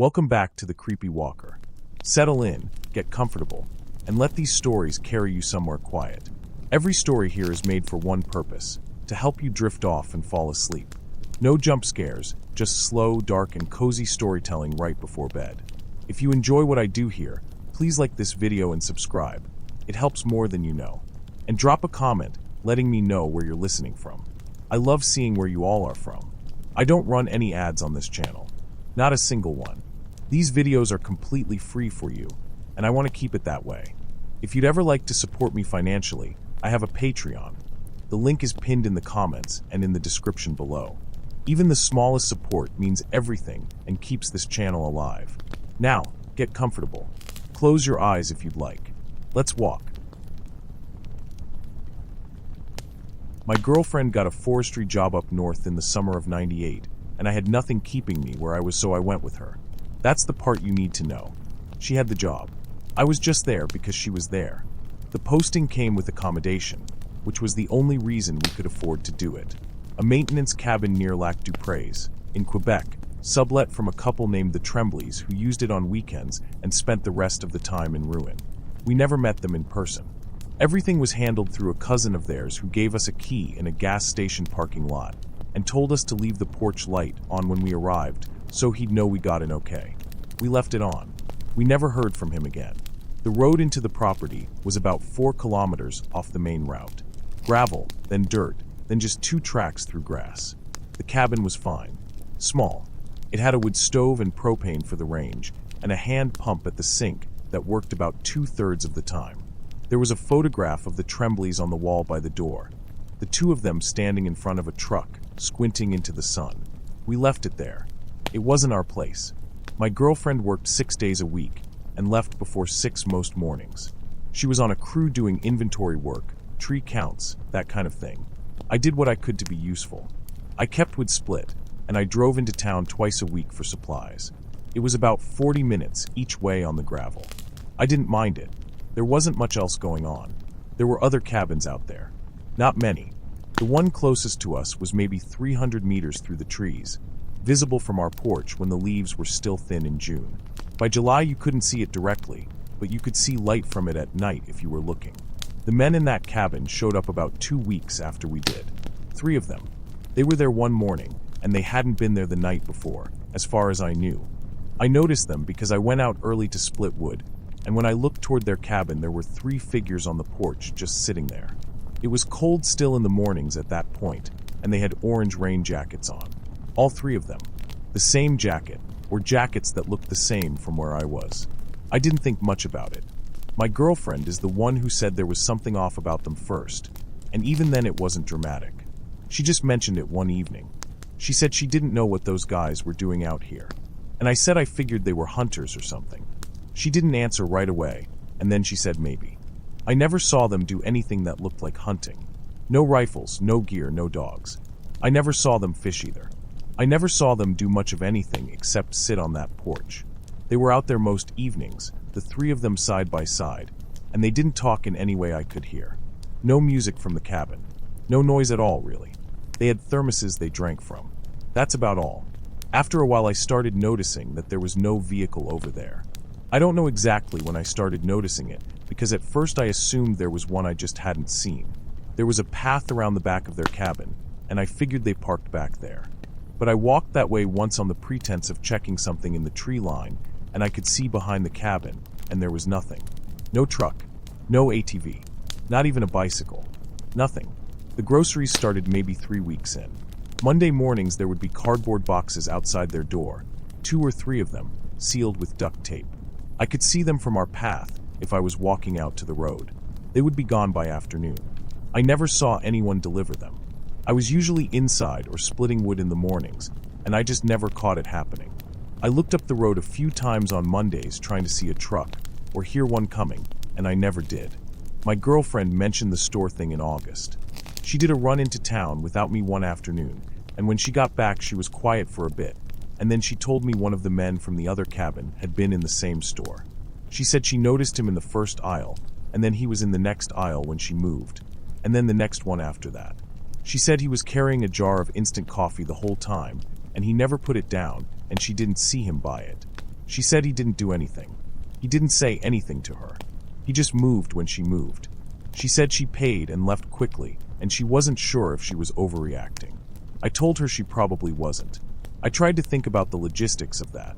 Welcome back to The Creepy Walker. Settle in, get comfortable, and let these stories carry you somewhere quiet. Every story here is made for one purpose, to help you drift off and fall asleep. No jump scares, just slow, dark, and cozy storytelling right before bed. If you enjoy what I do here, please like this video and subscribe. It helps more than you know. And drop a comment, letting me know where you're listening from. I love seeing where you all are from. I don't run any ads on this channel. Not a single one. These videos are completely free for you, and I want to keep it that way. If you'd ever like to support me financially, I have a Patreon. The link is pinned in the comments and in the description below. Even the smallest support means everything and keeps this channel alive. Now, get comfortable. Close your eyes if you'd like. Let's walk. My girlfriend got a forestry job up north in the summer of '98, and I had nothing keeping me where I was, so I went with her. That's the part you need to know. She had the job. I was just there because she was there. The posting came with accommodation, which was the only reason we could afford to do it. A maintenance cabin near Lac du Prez, in Quebec, sublet from a couple named the Tremblays who used it on weekends and spent the rest of the time in ruin. We never met them in person. Everything was handled through a cousin of theirs who gave us a key in a gas station parking lot and told us to leave the porch light on when we arrived so he'd know we got in okay. We left it on. We never heard from him again. The road into the property was about 4 kilometers off the main route. Gravel, then dirt, then just 2 tracks through grass. The cabin was fine. Small. It had a wood stove and propane for the range, and a hand pump at the sink that worked about 2/3 of the time. There was a photograph of the Tremblays on the wall by the door, the two of them standing in front of a truck, squinting into the sun. We left it there. It wasn't our place. My girlfriend worked 6 days a week and left before 6 most mornings. She was on a crew doing inventory work, tree counts, that kind of thing. I did what I could to be useful. I kept wood split, and I drove into town twice a week for supplies. It was about 40 minutes each way on the gravel. I didn't mind it. There wasn't much else going on. There were other cabins out there. Not many. The one closest to us was maybe 300 meters through the trees, visible from our porch when the leaves were still thin in June. By July you couldn't see it directly, but you could see light from it at night if you were looking. The men in that cabin showed up about 2 weeks after we did. 3 of them. They were there one morning, and they hadn't been there the night before, as far as I knew. I noticed them because I went out early to split wood, and when I looked toward their cabin there were 3 figures on the porch just sitting there. It was cold still in the mornings at that point, and they had orange rain jackets on. All 3 of them. The same jacket, or jackets that looked the same from where I was. I didn't think much about it. My girlfriend is the one who said there was something off about them first, and even then it wasn't dramatic. She just mentioned it one evening. She said she didn't know what those guys were doing out here, and I said I figured they were hunters or something. She didn't answer right away, and then she said maybe. I never saw them do anything that looked like hunting. No rifles, no gear, no dogs. I never saw them fish either. I never saw them do much of anything except sit on that porch. They were out there most evenings, the 3 of them side by side, and they didn't talk in any way I could hear. No music from the cabin. No noise at all, really. They had thermoses they drank from. That's about all. After a while I started noticing that there was no vehicle over there. I don't know exactly when I started noticing it, because at first I assumed there was one I just hadn't seen. There was a path around the back of their cabin, and I figured they parked back there. But I walked that way once on the pretense of checking something in the tree line, and I could see behind the cabin, and there was nothing. No truck, no ATV, not even a bicycle. Nothing. The groceries started maybe 3 weeks in. Monday mornings there would be cardboard boxes outside their door, 2 or 3 of them, sealed with duct tape. I could see them from our path if I was walking out to the road. They would be gone by afternoon. I never saw anyone deliver them. I was usually inside or splitting wood in the mornings, and I just never caught it happening. I looked up the road a few times on Mondays trying to see a truck or hear one coming, and I never did. My girlfriend mentioned the store thing in August. She did a run into town without me one afternoon, and when she got back she was quiet for a bit, and then she told me one of the men from the other cabin had been in the same store. She said she noticed him in the first aisle, and then he was in the next aisle when she moved, and then the next one after that. She said he was carrying a jar of instant coffee the whole time, and he never put it down, and she didn't see him buy it. She said he didn't do anything. He didn't say anything to her. He just moved when she moved. She said she paid and left quickly, and she wasn't sure if she was overreacting. I told her she probably wasn't. I tried to think about the logistics of that.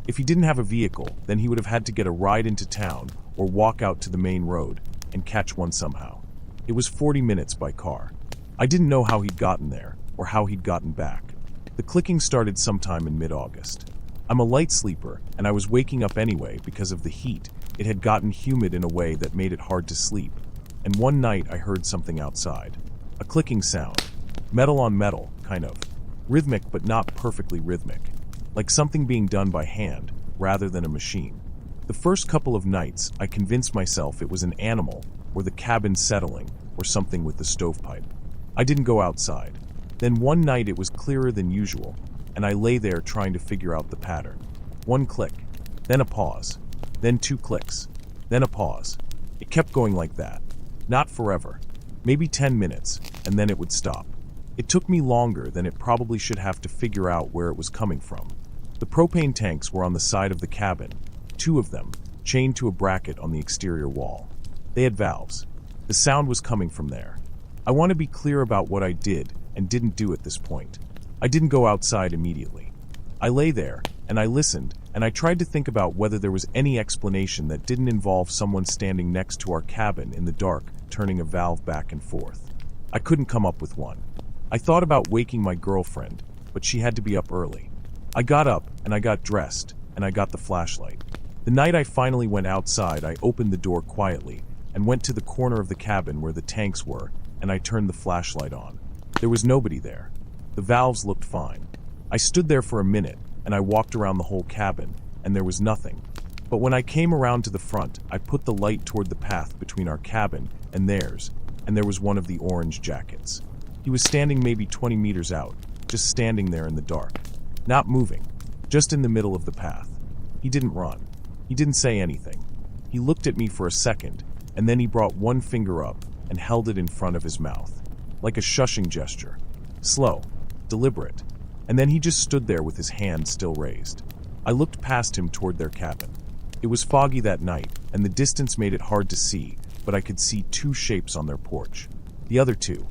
If he didn't have a vehicle, then he would have had to get a ride into town or walk out to the main road and catch one somehow. It was 40 minutes by car. I didn't know how he'd gotten there or how he'd gotten back. The clicking started sometime in mid-August. I'm a light sleeper, and I was waking up anyway because of the heat. It had gotten humid in a way that made it hard to sleep. And one night I heard something outside. A clicking sound. Metal on metal, kind of. Rhythmic but not perfectly rhythmic. Like something being done by hand, rather than a machine. The first couple of nights, I convinced myself it was an animal, or the cabin settling, or something with the stovepipe. I didn't go outside. Then one night it was clearer than usual, and I lay there trying to figure out the pattern. One click, then a pause, then 2 clicks, then a pause. It kept going like that. Not forever. Maybe 10 minutes, and then it would stop. It took me longer than it probably should have to figure out where it was coming from. The propane tanks were on the side of the cabin, 2 of them, chained to a bracket on the exterior wall. They had valves. The sound was coming from there. I want to be clear about what I did and didn't do at this point. I didn't go outside immediately. I lay there, and I listened, and I tried to think about whether there was any explanation that didn't involve someone standing next to our cabin in the dark, turning a valve back and forth. I couldn't come up with one. I thought about waking my girlfriend, but she had to be up early. I got up, and I got dressed, and I got the flashlight. The night I finally went outside, I opened the door quietly and went to the corner of the cabin where the tanks were, and I turned the flashlight on. There was nobody there. The valves looked fine. I stood there for a minute, and I walked around the whole cabin, and there was nothing. But when I came around to the front, I put the light toward the path between our cabin and theirs, and there was one of the orange jackets. He was standing maybe 20 meters out, just standing there in the dark. Not moving, just in the middle of the path. He didn't run. He didn't say anything. He looked at me for a second, and then he brought one finger up and held it in front of his mouth, like a shushing gesture. Slow, deliberate. And then he just stood there with his hand still raised. I looked past him toward their cabin. It was foggy that night, and the distance made it hard to see, but I could see 2 shapes on their porch. The other 2,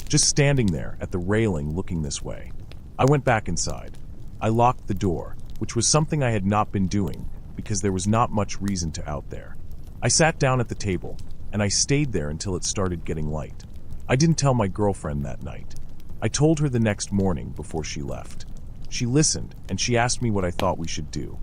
just standing there at the railing looking this way. I went back inside. I locked the door, which was something I had not been doing because there was not much reason to out there. I sat down at the table, and I stayed there until it started getting light. I didn't tell my girlfriend that night. I told her the next morning before she left. She listened, and she asked me what I thought we should do.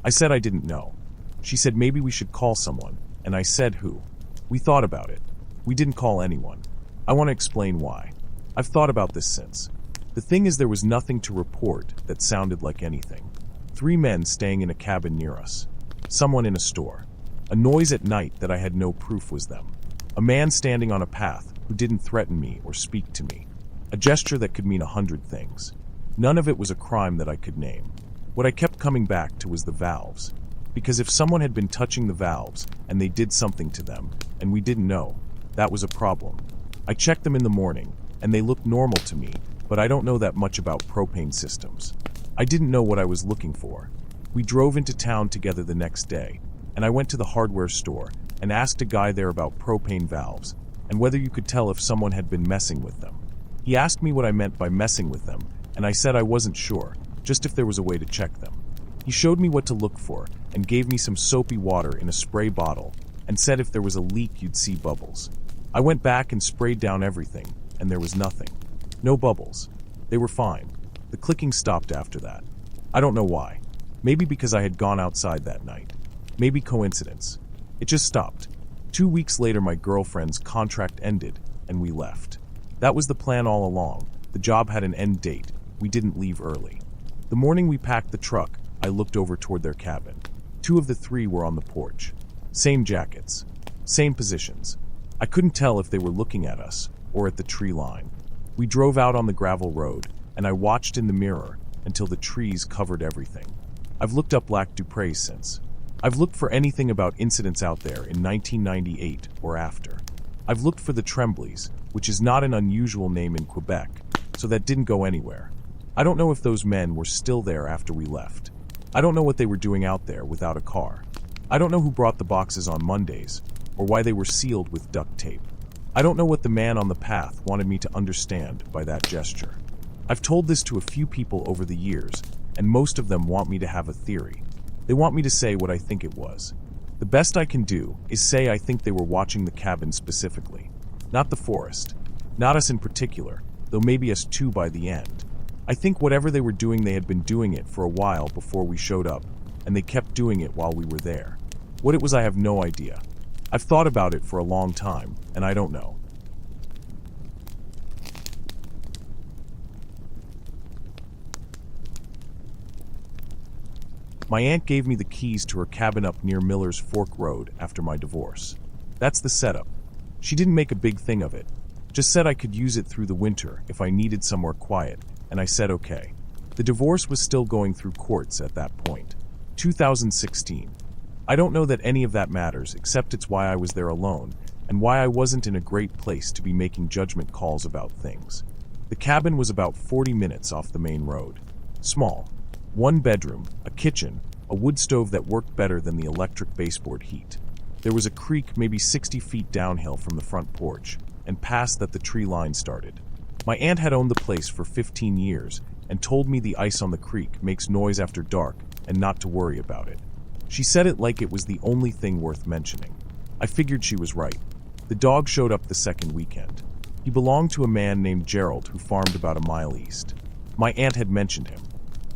I said I didn't know. She said maybe we should call someone, and I said who. We thought about it. We didn't call anyone. I want to explain why. I've thought about this since. The thing is, there was nothing to report that sounded like anything. 3 men staying in a cabin near us. Someone in a store. A noise at night that I had no proof was them. A man standing on a path who didn't threaten me or speak to me. A gesture that could mean 100 things. None of it was a crime that I could name. What I kept coming back to was the valves. Because if someone had been touching the valves and they did something to them, and we didn't know, that was a problem. I checked them in the morning, and they looked normal to me, but I don't know that much about propane systems. I didn't know what I was looking for. We drove into town together the next day, and I went to the hardware store and asked a guy there about propane valves and whether you could tell if someone had been messing with them. He asked me what I meant by messing with them, and I said I wasn't sure, just if there was a way to check them. He showed me what to look for and gave me some soapy water in a spray bottle and said if there was a leak you'd see bubbles. I went back and sprayed down everything, and there was nothing. No bubbles. They were fine. The clicking stopped after that. I don't know why. Maybe because I had gone outside that night. Maybe coincidence. It just stopped. 2 weeks later, my girlfriend's contract ended, and we left. That was the plan all along. The job had an end date. We didn't leave early. The morning we packed the truck, I looked over toward their cabin. 2 of the 3 were on the porch. Same jackets. Same positions. I couldn't tell if they were looking at us or at the tree line. We drove out on the gravel road, and I watched in the mirror until the trees covered everything. I've looked up Lac du Pré since. I've looked for anything about incidents out there in 1998 or after. I've looked for the Tremblays, which is not an unusual name in Quebec, so that didn't go anywhere. I don't know if those men were still there after we left. I don't know what they were doing out there without a car. I don't know who brought the boxes on Mondays, or why they were sealed with duct tape. I don't know what the man on the path wanted me to understand by that gesture. I've told this to a few people over the years, and most of them want me to have a theory. They want me to say what I think it was. The best I can do is say I think they were watching the cabin specifically, not the forest, not us in particular, though maybe us too by the end. I think whatever they were doing, they had been doing it for a while before we showed up, and they kept doing it while we were there. What it was, I have no idea. I've thought about it for a long time, and I don't know. My aunt gave me the keys to her cabin up near Miller's Fork Road after my divorce. That's the setup. She didn't make a big thing of it, just said I could use it through the winter if I needed somewhere quiet, and I said okay. The divorce was still going through courts at that point. 2016. I don't know that any of that matters, except it's why I was there alone, and why I wasn't in a great place to be making judgment calls about things. The cabin was about 40 minutes off the main road. Small. 1 bedroom, a kitchen, a wood stove that worked better than the electric baseboard heat. There was a creek maybe 60 feet downhill from the front porch, and past that the tree line started. My aunt had owned the place for 15 years and told me the ice on the creek makes noise after dark and not to worry about it. She said it like it was the only thing worth mentioning. I figured she was right. The dog showed up the second weekend. He belonged to a man named Gerald who farmed about a mile east. My aunt had mentioned him.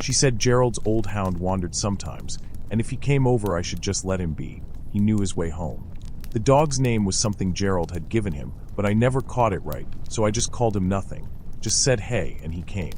She said Gerald's old hound wandered sometimes, and if he came over I should just let him be. He knew his way home. The dog's name was something Gerald had given him, but I never caught it right, so I just called him nothing. Just said hey, and he came.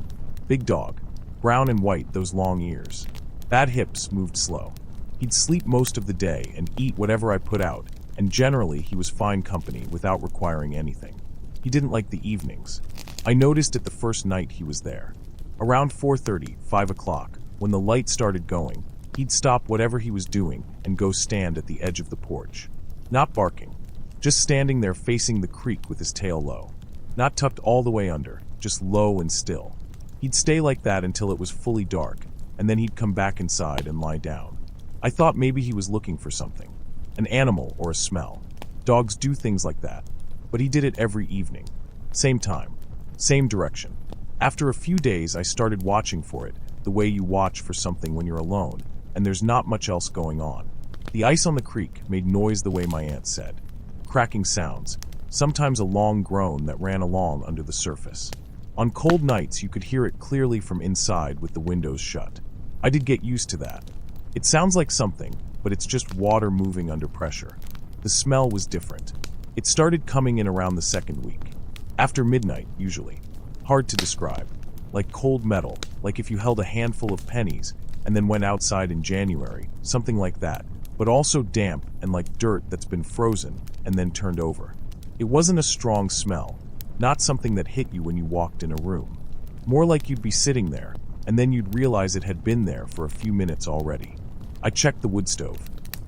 Big dog. Brown and white, those long ears. Bad hips, moved slow. He'd sleep most of the day and eat whatever I put out, and generally he was fine company without requiring anything. He didn't like the evenings. I noticed it the first night he was there. Around 4:30, 5 o'clock, when the light started going, he'd stop whatever he was doing and go stand at the edge of the porch. Not barking, just standing there facing the creek with his tail low. Not tucked all the way under, just low and still. He'd stay like that until it was fully dark, and then he'd come back inside and lie down. I thought maybe he was looking for something, an animal or a smell. Dogs do things like that, but he did it every evening. Same time, same direction. After a few days, I started watching for it, the way you watch for something when you're alone, and there's not much else going on. The ice on the creek made noise the way my aunt said. Cracking sounds, sometimes a long groan that ran along under the surface. On cold nights, you could hear it clearly from inside with the windows shut. I did get used to that. It sounds like something, but it's just water moving under pressure. The smell was different. It started coming in around the second week. After midnight, usually. Hard to describe. Like cold metal, like if you held a handful of pennies and then went outside in January, something like that, but also damp and like dirt that's been frozen and then turned over. It wasn't a strong smell, not something that hit you when you walked in a room. More like you'd be sitting there, and then you'd realize it had been there for a few minutes already. I checked the wood stove.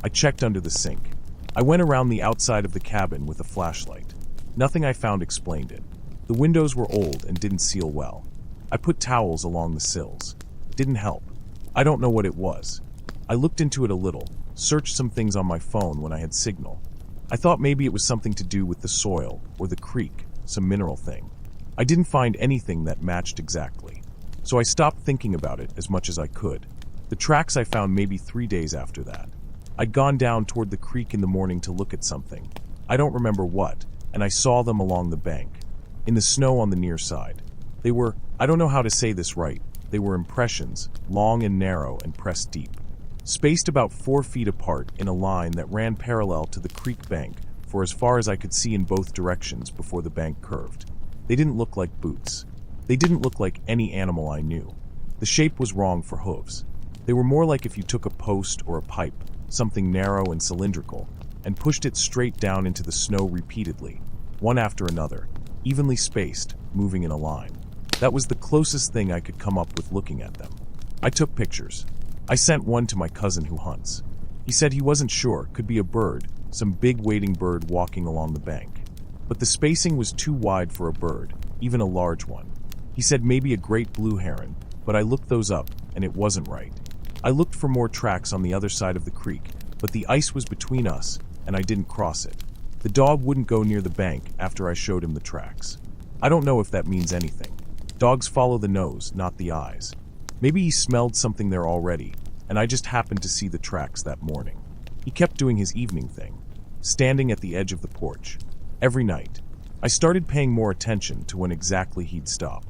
I checked under the sink. I went around the outside of the cabin with a flashlight. Nothing I found explained it. The windows were old and didn't seal well. I put towels along the sills. Didn't help. I don't know what it was. I looked into it a little, searched some things on my phone when I had signal. I thought maybe it was something to do with the soil or the creek, some mineral thing. I didn't find anything that matched exactly. So I stopped thinking about it as much as I could. The tracks I found maybe 3 days after that. I'd gone down toward the creek in the morning to look at something. I don't remember what, and I saw them along the bank. In the snow on the near side. They were, I don't know how to say this right, they were impressions, long and narrow and pressed deep. Spaced about 4 feet apart in a line that ran parallel to the creek bank for as far as I could see in both directions before the bank curved. They didn't look like boots. They didn't look like any animal I knew. The shape was wrong for hooves. They were more like if you took a post or a pipe, something narrow and cylindrical, and pushed it straight down into the snow repeatedly, one after another, evenly spaced, moving in a line. That was the closest thing I could come up with looking at them. I took pictures. I sent one to my cousin who hunts. He said he wasn't sure, could be a bird, some big wading bird walking along the bank. But the spacing was too wide for a bird, even a large one. He said maybe a great blue heron, but I looked those up, and it wasn't right. I looked for more tracks on the other side of the creek, but the ice was between us, and I didn't cross it. The dog wouldn't go near the bank after I showed him the tracks. I don't know if that means anything. Dogs follow the nose, not the eyes. Maybe he smelled something there already, and I just happened to see the tracks that morning. He kept doing his evening thing, standing at the edge of the porch. Every night, I started paying more attention to when exactly he'd stop.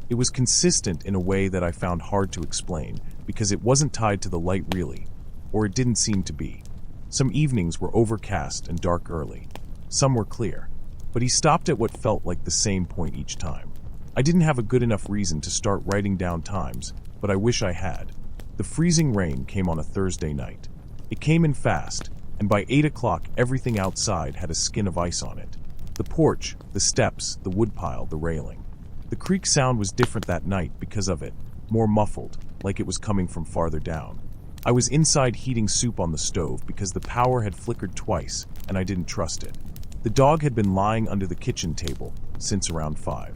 It was consistent in a way that I found hard to explain, because it wasn't tied to the light really, or it didn't seem to be. Some evenings were overcast and dark early. Some were clear. But he stopped at what felt like the same point each time. I didn't have a good enough reason to start writing down times, but I wish I had. The freezing rain came on a Thursday night. It came in fast, and by 8 o'clock everything outside had a skin of ice on it. The porch, the steps, the woodpile, the railing. The creek sound was different that night because of it, more muffled, like it was coming from farther down. I was inside heating soup on the stove because the power had flickered twice, and I didn't trust it. The dog had been lying under the kitchen table since around 5.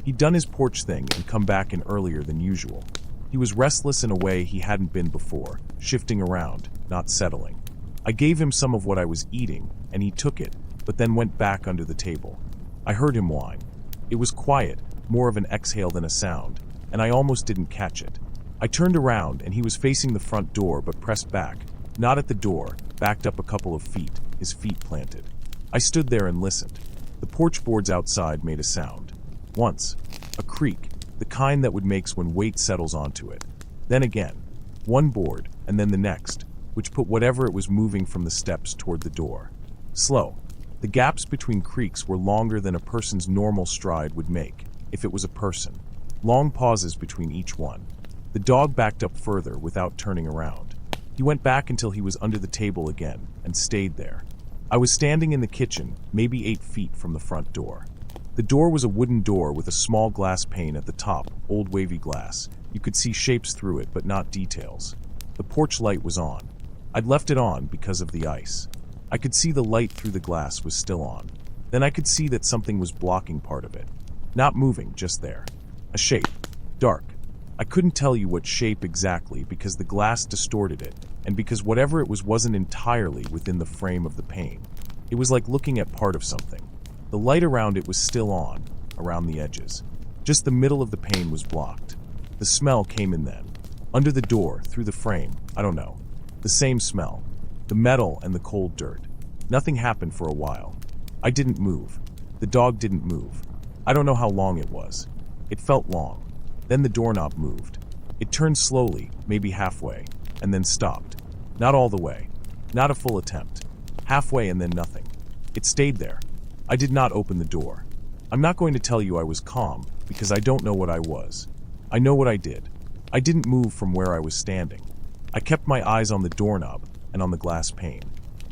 He'd done his porch thing and come back in earlier than usual. He was restless in a way he hadn't been before, shifting around, not settling. I gave him some of what I was eating, and he took it, but then went back under the table. I heard him whine. It was quiet, more of an exhale than a sound, and I almost didn't catch it. I turned around, and he was facing the front door but pressed back, not at the door, backed up a couple of feet, his feet planted. I stood there and listened. The porch boards outside made a sound. Once, a creak, the kind that would make when weight settles onto it. Then again, one board, and then the next, which put whatever it was moving from the steps toward the door. Slow. The gaps between creaks were longer than a person's normal stride would make, if it was a person. Long pauses between each one. The dog backed up further without turning around. He went back until he was under the table again, and stayed there. I was standing in the kitchen, maybe 8 feet from the front door. The door was a wooden door with a small glass pane at the top, old wavy glass. You could see shapes through it, but not details. The porch light was on. I'd left it on because of the ice. I could see the light through the glass was still on. Then I could see that something was blocking part of it. Not moving, just there. A shape. Dark. I couldn't tell you what shape exactly because the glass distorted it, and because whatever it was wasn't entirely within the frame of the pane. It was like looking at part of something. The light around it was still on, around the edges. Just the middle of the pane was blocked. The smell came in then. Under the door, through the frame, I don't know. The same smell. The metal and the cold dirt. Nothing happened for a while. I didn't move. The dog didn't move. I don't know how long it was. It felt long. Then the doorknob moved. It turned slowly, maybe halfway, and then stopped. Not all the way. Not a full attempt. Halfway and then nothing. It stayed there. I did not open the door. I'm not going to tell you I was calm, because I don't know what I was. I know what I did. I didn't move from where I was standing. I kept my eyes on the doorknob and on the glass pane.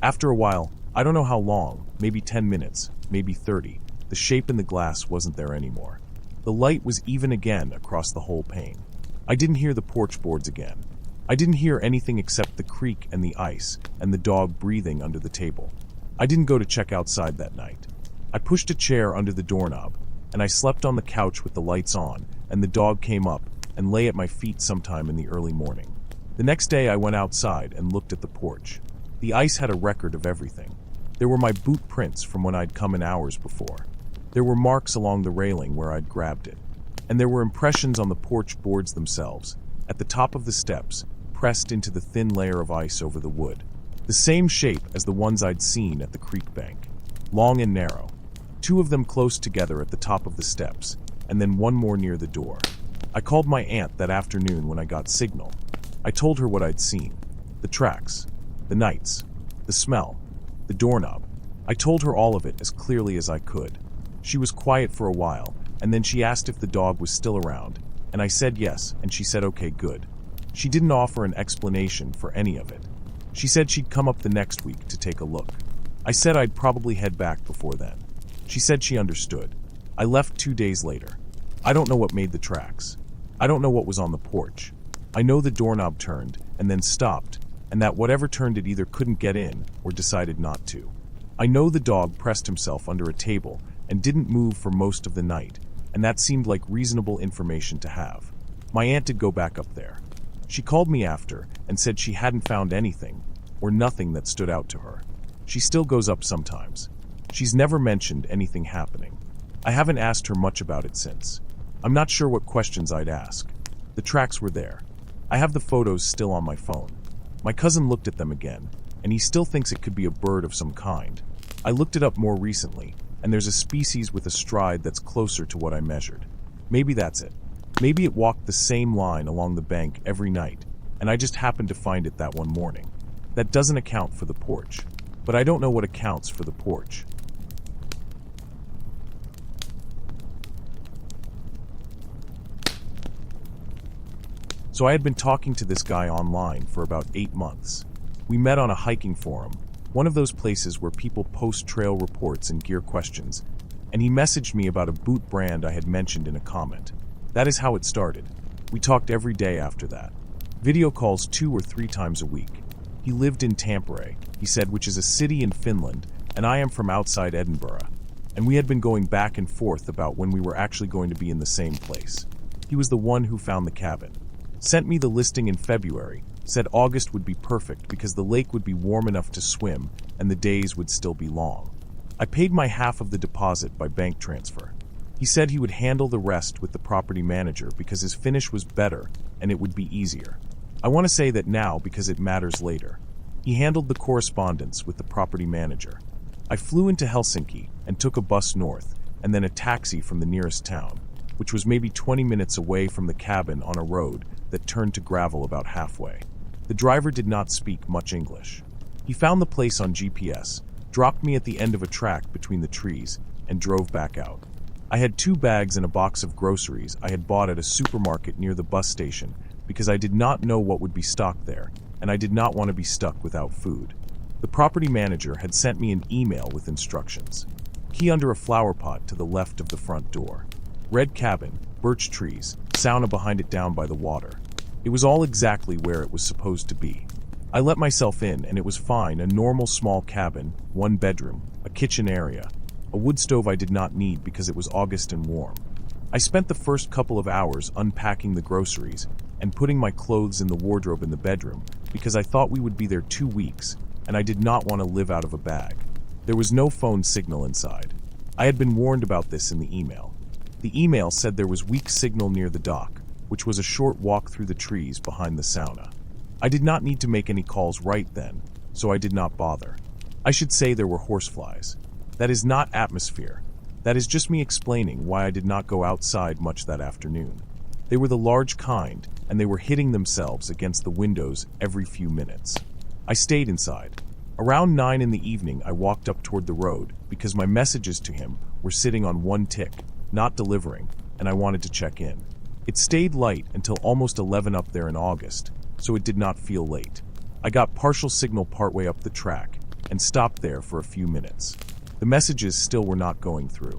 After a while, I don't know how long, maybe 10 minutes, maybe 30, the shape in the glass wasn't there anymore. The light was even again across the whole pane. I didn't hear the porch boards again. I didn't hear anything except the creak and the ice and the dog breathing under the table. I didn't go to check outside that night. I pushed a chair under the doorknob, and I slept on the couch with the lights on, and the dog came up and lay at my feet sometime in the early morning. The next day I went outside and looked at the porch. The ice had a record of everything. There were my boot prints from when I'd come in hours before. There were marks along the railing where I'd grabbed it. And there were impressions on the porch boards themselves, at the top of the steps, pressed into the thin layer of ice over the wood. The same shape as the ones I'd seen at the creek bank. Long and narrow. 2 of them close together at the top of the steps, and then one more near the door. I called my aunt that afternoon when I got signal. I told her what I'd seen. The tracks. The nights. The smell. The doorknob. I told her all of it as clearly as I could. She was quiet for a while, and then she asked if the dog was still around, and I said yes, and she said okay, good. She didn't offer an explanation for any of it. She said she'd come up the next week to take a look. I said I'd probably head back before then. She said she understood. I left 2 days later. I don't know what made the tracks. I don't know what was on the porch. I know the doorknob turned and then stopped, and that whatever turned it either couldn't get in or decided not to. I know the dog pressed himself under a table and didn't move for most of the night, and that seemed like reasonable information to have. My aunt did go back up there. She called me after and said she hadn't found anything, or nothing that stood out to her. She still goes up sometimes. She's never mentioned anything happening. I haven't asked her much about it since. I'm not sure what questions I'd ask. The tracks were there. I have the photos still on my phone. My cousin looked at them again, and he still thinks it could be a bird of some kind. I looked it up more recently, and there's a species with a stride that's closer to what I measured. Maybe that's it. Maybe it walked the same line along the bank every night, and I just happened to find it that one morning. That doesn't account for the porch. But I don't know what accounts for the porch. So I had been talking to this guy online for about 8 months. We met on a hiking forum, one of those places where people post trail reports and gear questions, and he messaged me about a boot brand I had mentioned in a comment. That is how it started. We talked every day after that. Video calls 2 or 3 times a week. He lived in Tampere, he said, which is a city in Finland, and I am from outside Edinburgh. And we had been going back and forth about when we were actually going to be in the same place. He was the one who found the cabin. Sent me the listing in February, said August would be perfect because the lake would be warm enough to swim and the days would still be long. I paid my half of the deposit by bank transfer. He said he would handle the rest with the property manager because his Finnish was better and it would be easier. I want to say that now because it matters later. He handled the correspondence with the property manager. I flew into Helsinki and took a bus north and then a taxi from the nearest town, which was maybe 20 minutes away from the cabin on a road that turned to gravel about halfway. The driver did not speak much English. He found the place on GPS, dropped me at the end of a track between the trees, and drove back out. I had 2 bags and a box of groceries I had bought at a supermarket near the bus station because I did not know what would be stocked there, and I did not want to be stuck without food. The property manager had sent me an email with instructions. Key under a flower pot to the left of the front door. Red cabin, birch trees, sauna behind it down by the water. It was all exactly where it was supposed to be. I let myself in and it was fine, a normal small cabin, 1 bedroom, a kitchen area, a wood stove I did not need because it was August and warm. I spent the first couple of hours unpacking the groceries and putting my clothes in the wardrobe in the bedroom because I thought we would be there 2 weeks and I did not want to live out of a bag. There was no phone signal inside. I had been warned about this in the email. The email said there was weak signal near the dock, which was a short walk through the trees behind the sauna. I did not need to make any calls right then, so I did not bother. I should say there were horseflies. That is not atmosphere. That is just me explaining why I did not go outside much that afternoon. They were the large kind, and they were hitting themselves against the windows every few minutes. I stayed inside. Around 9 in the evening, I walked up toward the road because my messages to him were sitting on 1 tick, not delivering, and I wanted to check in. It stayed light until almost 11 up there in August, so it did not feel late. I got partial signal partway up the track and stopped there for a few minutes. The messages still were not going through.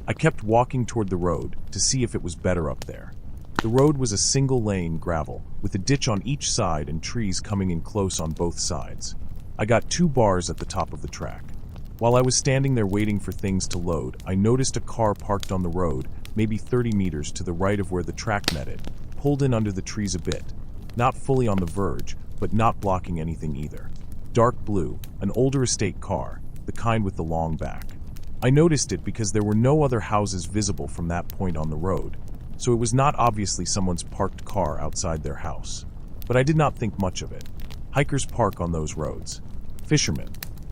I kept walking toward the road to see if it was better up there. The road was a single lane gravel with a ditch on each side and trees coming in close on both sides. I got 2 bars at the top of the track. While I was standing there waiting for things to load, I noticed a car parked on the road, maybe 30 meters to the right of where the track met it, pulled in under the trees a bit. Not fully on the verge, but not blocking anything either. Dark blue, an older estate car, the kind with the long back. I noticed it because there were no other houses visible from that point on the road, so it was not obviously someone's parked car outside their house. But I did not think much of it. Hikers park on those roads. Fishermen.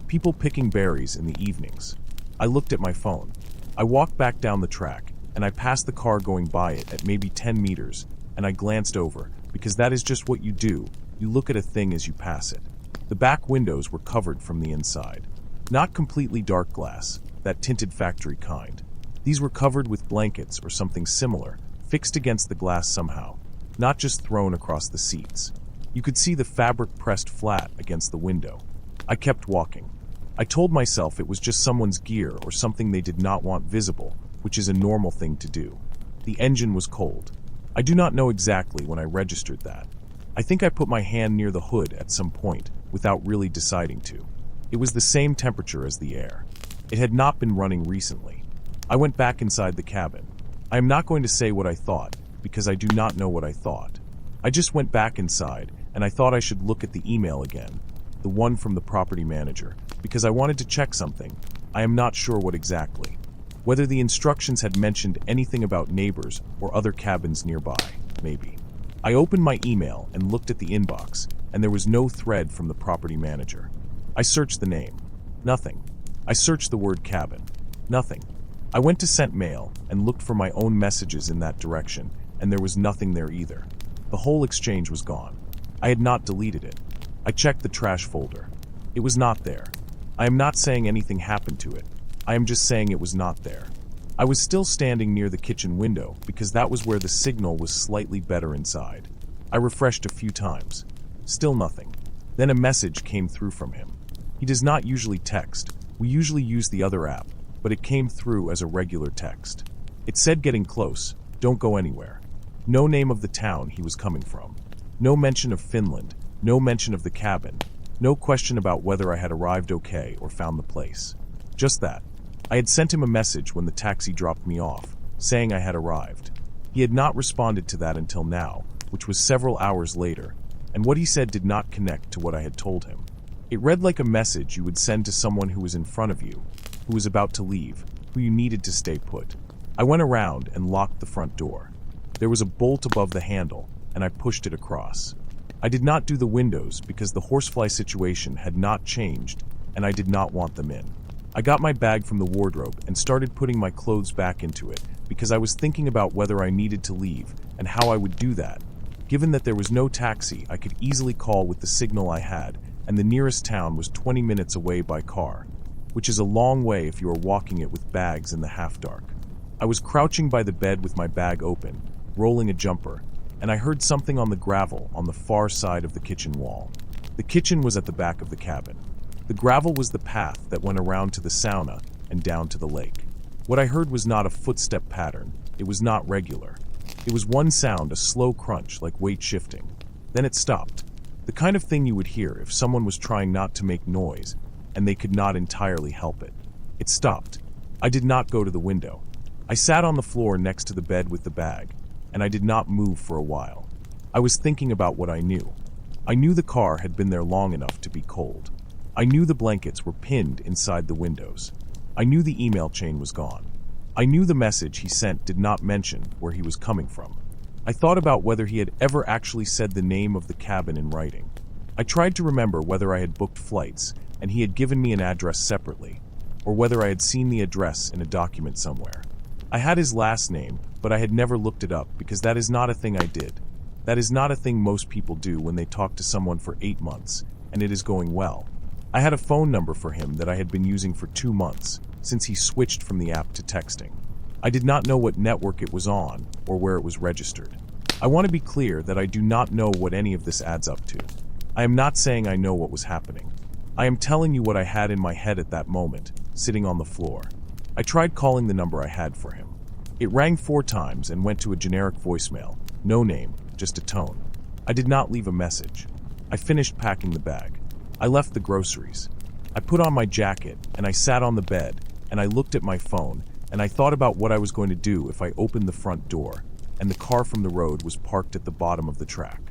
People picking berries in the evenings. I looked at my phone. I walked back down the track, and I passed the car going by it at maybe 10 meters, and I glanced over, because that is just what you do. You look at a thing as you pass it. The back windows were covered from the inside. Not completely dark glass, that tinted factory kind. These were covered with blankets or something similar, fixed against the glass somehow, not just thrown across the seats. You could see the fabric pressed flat against the window. I kept walking. I told myself it was just someone's gear or something they did not want visible, which is a normal thing to do. The engine was cold. I do not know exactly when I registered that. I think I put my hand near the hood at some point without really deciding to. It was the same temperature as the air. It had not been running recently. I went back inside the cabin. I am not going to say what I thought, because I do not know what I thought. I just went back inside, and I thought I should look at the email again, the one from the property manager, because I wanted to check something. I am not sure what exactly. Whether the instructions had mentioned anything about neighbors or other cabins nearby, maybe. I opened my email and looked at the inbox, and there was no thread from the property manager. I searched the name. Nothing. I searched the word cabin. Nothing. I went to Sent Mail and looked for my own messages in that direction, and there was nothing there either. The whole exchange was gone. I had not deleted it. I checked the trash folder. It was not there. I am not saying anything happened to it. I am just saying it was not there. I was still standing near the kitchen window because that was where the signal was slightly better inside. I refreshed a few times. Still nothing. Then a message came through from him. He does not usually text. We usually use the other app, but it came through as a regular text. It said getting close, don't go anywhere. No name of the town he was coming from. No mention of Finland, no mention of the cabin, no question about whether I had arrived okay or found the place. Just that. I had sent him a message when the taxi dropped me off, saying I had arrived. He had not responded to that until now, which was several hours later, and what he said did not connect to what I had told him. It read like a message you would send to someone who was in front of you, who was about to leave, who you needed to stay put. I went around and locked the front door. There was a bolt above the handle, and I pushed it across. I did not do the windows because the horsefly situation had not changed, and I did not want them in. I got my bag from the wardrobe and started putting my clothes back into it because I was thinking about whether I needed to leave and how I would do that. Given that there was no taxi I could easily call with the signal I had, and the nearest town was 20 minutes away by car, which is a long way if you are walking it with bags in the half-dark. I was crouching by the bed with my bag open, rolling a jumper, and I heard something on the gravel on the far side of the kitchen wall. The kitchen was at the back of the cabin. The gravel was the path that went around to the sauna and down to the lake. What I heard was not a footstep pattern. It was not regular. It was one sound, a slow crunch like weight shifting. Then it stopped. The kind of thing you would hear if someone was trying not to make noise and they could not entirely help it. It stopped. I did not go to the window. I sat on the floor next to the bed with the bag, and I did not move for a while. I was thinking about what I knew. I knew the car had been there long enough to be cold. I knew the blankets were pinned inside the windows. I knew the email chain was gone. I knew the message he sent did not mention where he was coming from. I thought about whether he had ever actually said the name of the cabin in writing. I tried to remember whether I had booked flights and he had given me an address separately, or whether I had seen the address in a document somewhere. I had his last name, but I had never looked it up because that is not a thing I did. That is not a thing most people do when they talk to someone for 8 months, and it is going well. I had a phone number for him that I had been using for 2 months, since he switched from the app to texting. I did not know what network it was on, or where it was registered. I want to be clear that I do not know what any of this adds up to. I am not saying I know what was happening. I am telling you what I had in my head at that moment, sitting on the floor. I tried calling the number I had for him. It rang 4 times and went to a generic voicemail. No name, just a tone. I did not leave a message. I finished packing the bag. I left the groceries. I put on my jacket and I sat on the bed and I looked at my phone and I thought about what I was going to do if I opened the front door and the car from the road was parked at the bottom of the track.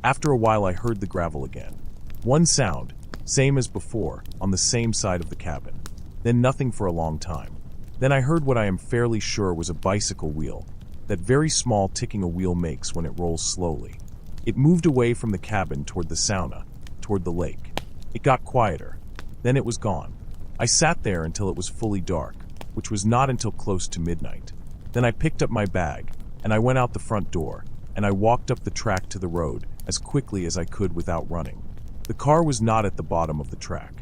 After a while I heard the gravel again. One sound, same as before, on the same side of the cabin. Then nothing for a long time. Then I heard what I am fairly sure was a bicycle wheel, that very small ticking a wheel makes when it rolls slowly. It moved away from the cabin toward the sauna, toward the lake. It got quieter. Then it was gone. I sat there until it was fully dark, which was not until close to midnight. Then I picked up my bag, and I went out the front door, and I walked up the track to the road as quickly as I could without running. The car was not at the bottom of the track.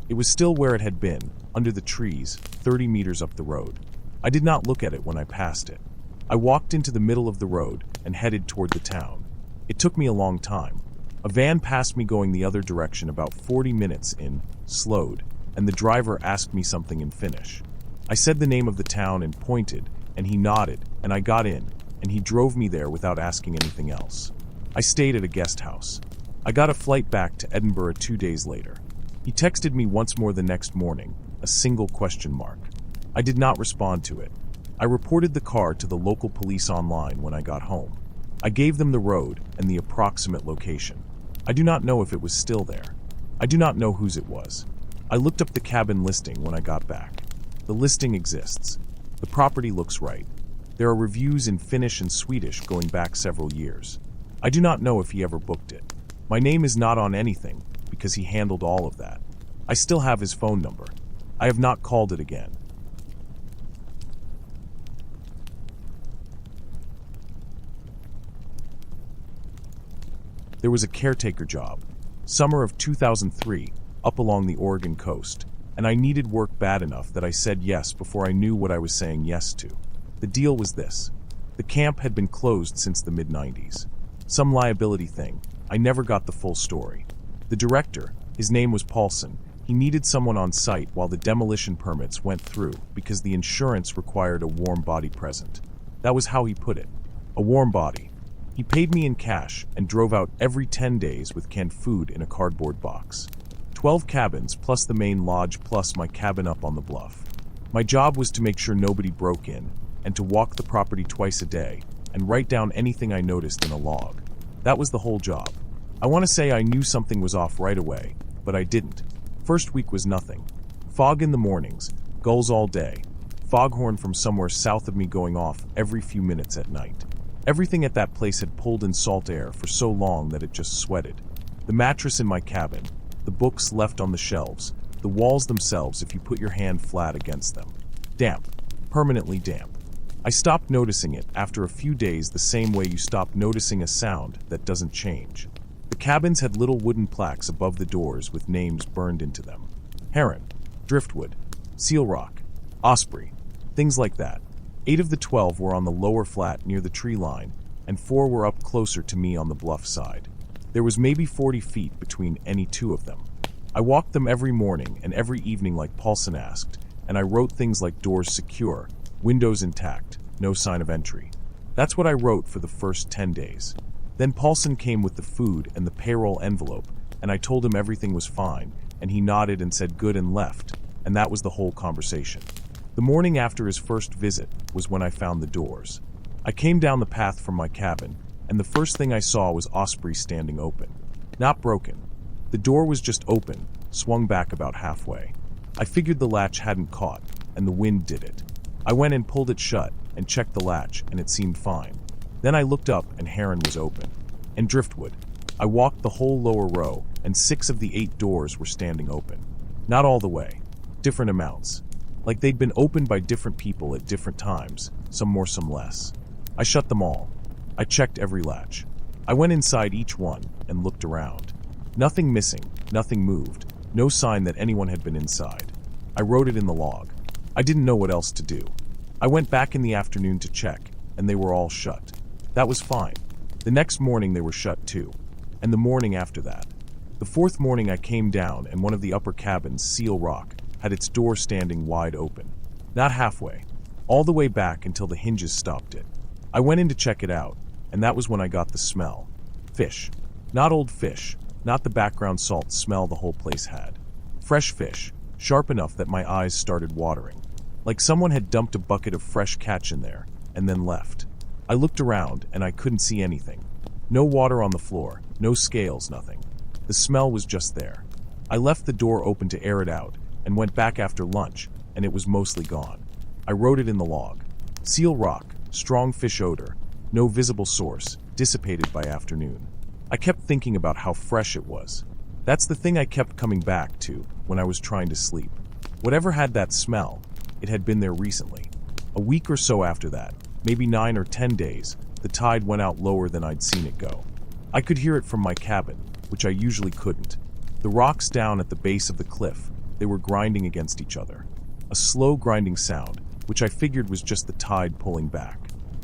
It was still where it had been, under the trees, 30 meters up the road. I did not look at it when I passed it. I walked into the middle of the road and headed toward the town. It took me a long time. A van passed me going the other direction about 40 minutes in, slowed, and the driver asked me something in Finnish. I said the name of the town and pointed, and he nodded, and I got in, and he drove me there without asking anything else. I stayed at a guest house. I got a flight back to Edinburgh 2 days later. He texted me once more the next morning, a single question mark. I did not respond to it. I reported the car to the local police online when I got home. I gave them the road and the approximate location. I do not know if it was still there. I do not know whose it was. I looked up the cabin listing when I got back. The listing exists. The property looks right. There are reviews in Finnish and Swedish going back several years. I do not know if he ever booked it. My name is not on anything because he handled all of that. I still have his phone number. I have not called it again. There was a caretaker job, summer of 2003, up along the Oregon coast, and I needed work bad enough that I said yes before I knew what I was saying yes to. The deal was this. The camp had been closed since the mid-90s. Some liability thing. I never got the full story. The director, his name was Paulson, he needed someone on site while the demolition permits went through because the insurance required a warm body present. That was how he put it. A warm body. He paid me in cash and drove out every 10 days with canned food in a cardboard box. 12 cabins plus the main lodge plus my cabin up on the bluff. My job was to make sure nobody broke in and to walk the property twice a day and write down anything I noticed in a log. That was the whole job. I want to say I knew something was off right away, but I didn't. First week was nothing. Fog in the mornings, gulls all day, foghorn from somewhere south of me going off every few minutes at night. Everything at that place had pulled in salt air for so long that it just sweated. The mattress in my cabin, the books left on the shelves, the walls themselves if you put your hand flat against them. Damp. Permanently damp. I stopped noticing it after a few days the same way you stop noticing a sound that doesn't change. The cabins had little wooden plaques above the doors with names burned into them. Heron, Driftwood, Seal Rock, Osprey, things like that. 8 of the 12 were on the lower flat near the tree line, and 4 were up closer to me on the bluff side. There was maybe 40 feet between any 2 of them. I walked them every morning and every evening like Paulson asked, and I wrote things like doors secure, windows intact, no sign of entry. That's what I wrote for the first 10 days. Then Paulson came with the food and the payroll envelope, and I told him everything was fine, and he nodded and said good and left, and that was the whole conversation. The morning after his first visit was when I found the doors. I came down the path from my cabin, and the first thing I saw was Osprey standing open. Not broken. The door was just open, swung back about halfway. I figured the latch hadn't caught, and the wind did it. I went and pulled it shut, and checked the latch, and it seemed fine. Then I looked up, and Heron was open. And Driftwood. I walked the whole lower row, and 6 of the 8 doors were standing open. Not all the way. Different amounts. Like they'd been opened by different people at different times, some more, some less. I shut them all. I checked every latch. I went inside each one and looked around. Nothing missing, nothing moved, no sign that anyone had been inside. I wrote it in the log. I didn't know what else to do. I went back in the afternoon to check, and they were all shut. That was fine. The next morning they were shut too, and the morning after that. The 4th morning I came down, and one of the upper cabins, Seal Rock, had its door standing wide open. Not halfway. All the way back until the hinges stopped it. I went in to check it out, and that was when I got the smell. Fish. Not old fish, not the background salt smell the whole place had. Fresh fish, sharp enough that my eyes started watering. Like someone had dumped a bucket of fresh catch in there, and then left. I looked around, and I couldn't see anything. No water on the floor, no scales, nothing. The smell was just there. I left the door open to air it out, and went back after lunch, and it was mostly gone. I wrote it in the log. Seal Rock, strong fish odor, no visible source, dissipated by afternoon. I kept thinking about how fresh it was. That's the thing I kept coming back to when I was trying to sleep. Whatever had that smell, it had been there recently. A week or so after that, maybe 9 or 10 days, the tide went out lower than I'd seen it go. I could hear it from my cabin, which I usually couldn't. The rocks down at the base of the cliff, they were grinding against each other. A slow grinding sound, which I figured was just the tide pulling back.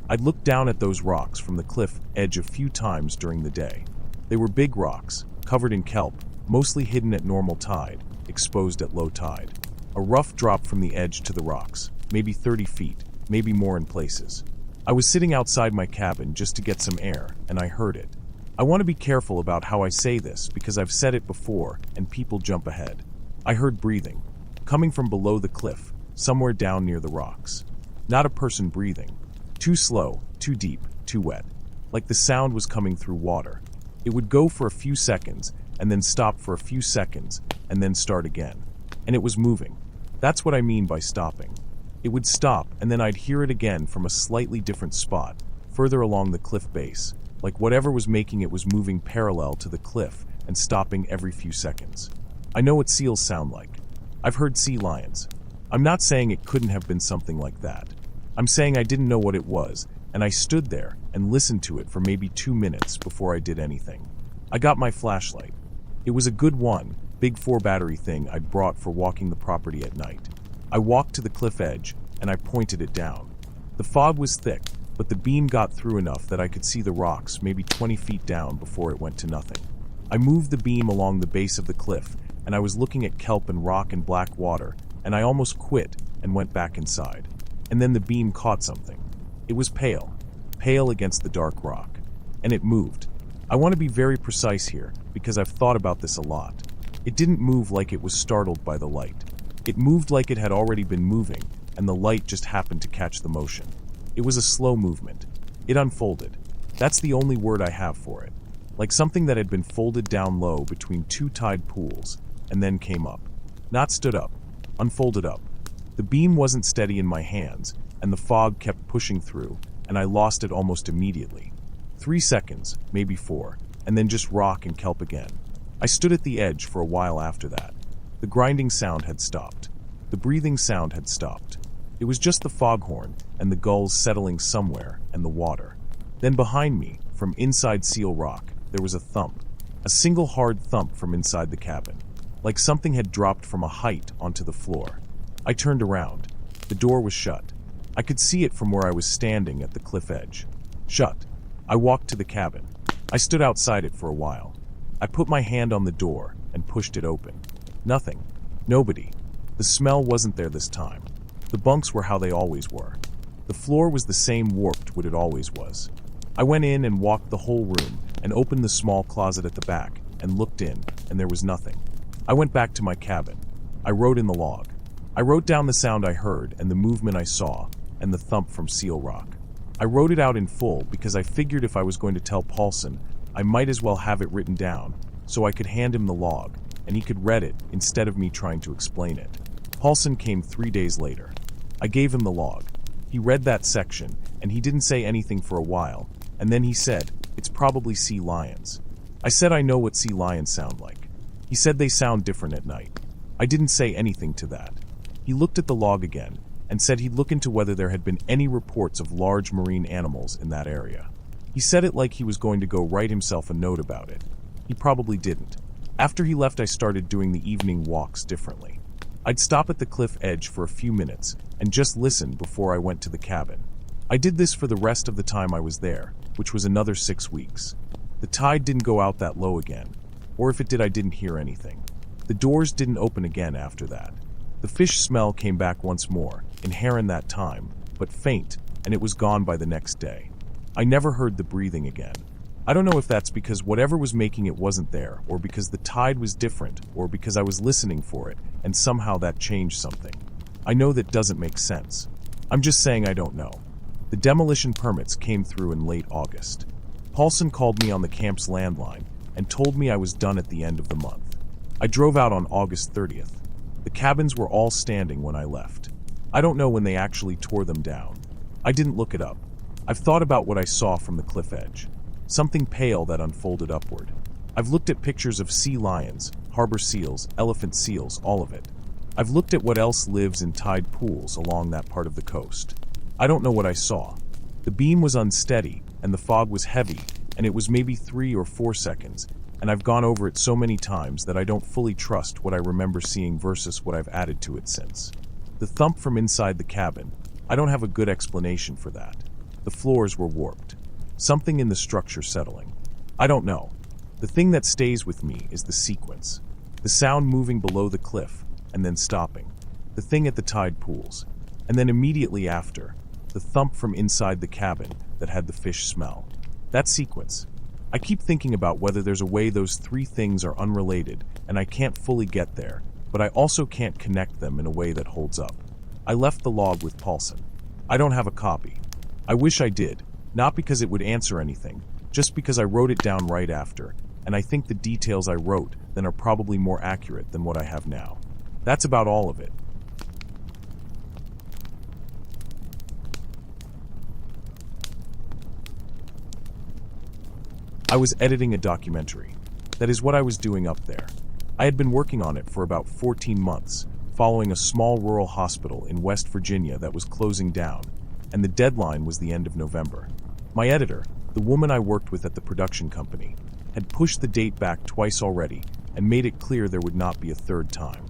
I'd looked down at those rocks from the cliff edge a few times during the day. They were big rocks, covered in kelp, mostly hidden at normal tide, exposed at low tide. A rough drop from the edge to the rocks, maybe 30 feet, maybe more in places. I was sitting outside my cabin just to get some air, and I heard it. I want to be careful about how I say this because I've said it before and people jump ahead. I heard breathing, coming from below the cliff, somewhere down near the rocks. Not a person breathing. Too slow, too deep, too wet. like the sound was coming through water. It would go for a few seconds, and then stop for a few seconds, and then start again. And it was moving. That's what I mean by stopping. It would stop, and then I'd hear it again from a slightly different spot, further along the cliff base, like whatever was making it was moving parallel to the cliff and stopping every few seconds. I know what seals sound like. I've heard sea lions. I'm not saying it couldn't have been something like that. I'm saying I didn't know what it was, and I stood there and listened to it for maybe 2 minutes before I did anything. I got my flashlight. It was a good one, big 4-battery thing I'd brought for walking the property at night. I walked to the cliff edge, and I pointed it down. The fog was thick, but the beam got through enough that I could see the rocks maybe 20 feet down before it went to nothing. I moved the beam along the base of the cliff, and I was looking at kelp and rock and black water, and I almost quit and went back inside. And then the beam caught something. It was pale against the dark rock, and it moved. I want to be very precise here, because I've thought about this a lot. It didn't move like it was startled by the light. It moved like it had already been moving, and the light just happened to catch the motion. It was a slow movement. It unfolded. That's the only word I have for it. Like something that had been folded down low between 2 tide pools, and then came up. Not stood up. Unfolded up. The beam wasn't steady in my hands, and the fog kept pushing through, and I lost it almost immediately. 3 seconds, maybe 4, and then just rock and kelp again. I stood at the edge for a while after that. The grinding sound had stopped. The breathing sound had stopped. It was just the foghorn and the gulls settling somewhere and the water. Then behind me, from inside Seal Rock, there was a thump. A single hard thump from inside the cabin. Like something had dropped from a height onto the floor. I turned around. The door was shut. I could see it from where I was standing at the cliff edge. Shut. I walked to the cabin. I stood outside it for a while. I put my hand on the door and pushed it open. Nothing. Nobody. The smell wasn't there this time. The bunks were how they always were. The floor was the same warped what it always was. I went in and walked the whole room and opened the small closet at the back and looked in, and there was nothing. I went back to my cabin. I wrote in the log. I wrote down the sound I heard and the movement I saw and the thump from Seal Rock. I wrote it out in full because I figured if I was going to tell Paulson, I might as well have it written down so I could hand him the log and he could read it instead of me trying to explain it. Paulson came 3 days later. I gave him the log. He read that section and he didn't say anything for a while, and then he said, "It's probably sea lions." I said I know what sea lions sound like. He said they sound different at night. I didn't say anything to that. He looked at the log again and said he'd look into whether there had been any reports of large marine animals in that area. He said it like he was going to go write himself a note about it. He probably didn't. After he left, I started doing the evening walks differently. I'd stop at the cliff edge for a few minutes and just listen before I went to the cabin. I did this for the rest of the time I was there, which was another 6 weeks. The tide didn't go out that low again, or if it did, I didn't hear anything. The doors didn't open again after that. The fish smell came back once more, in Heron that time, but faint, and it was gone by the next day. I never heard the breathing again. I don't know if that's because whatever was making it wasn't there, or because the tide was different, or because I was listening for it, and somehow that changed something. I know that doesn't make sense. I'm just saying I don't know. The demolition permits came through in late August. Paulson called me on the camp's landline and told me I was done at the end of the month. I drove out on August 30th. The cabins were all standing when I left. I don't know when they actually tore them down. I didn't look it up. I've thought about what I saw from the cliff edge. Something pale that unfolded upward. I've looked at pictures of sea lions, harbor seals, elephant seals, all of it. I've looked at what else lives in tide pools along that part of the coast. I don't know what I saw. The beam was unsteady, and the fog was heavy, and it was maybe 3 or 4 seconds, and I've gone over it so many times that I don't fully trust what I remember seeing versus what I've added to it since. The thump from inside the cabin, I don't have a good explanation for that. The floors were warped. Something in the structure settling. I don't know. The thing that stays with me is the sequence. The sound moving below the cliff, and then stopping. The thing at the tide pools. And then immediately after, the thump from inside the cabin that had the fish smell. That sequence. I keep thinking about whether there's a way those 3 things are unrelated, and I can't fully get there, but I also can't connect them in a way that holds up. I left the log with Paulson. I don't have a copy. I wish I did, Not because it would answer anything, just because I wrote it down right after, and I think the details I wrote then are probably more accurate than what I have now. That's about all of it. I was editing a documentary. That is what I was doing up there. I had been working on it for about 14 months, following a small rural hospital in West Virginia that was closing down, and the deadline was the end of November. My editor, the woman I worked with at the production company, had pushed the date back twice already and made it clear there would not be a third time.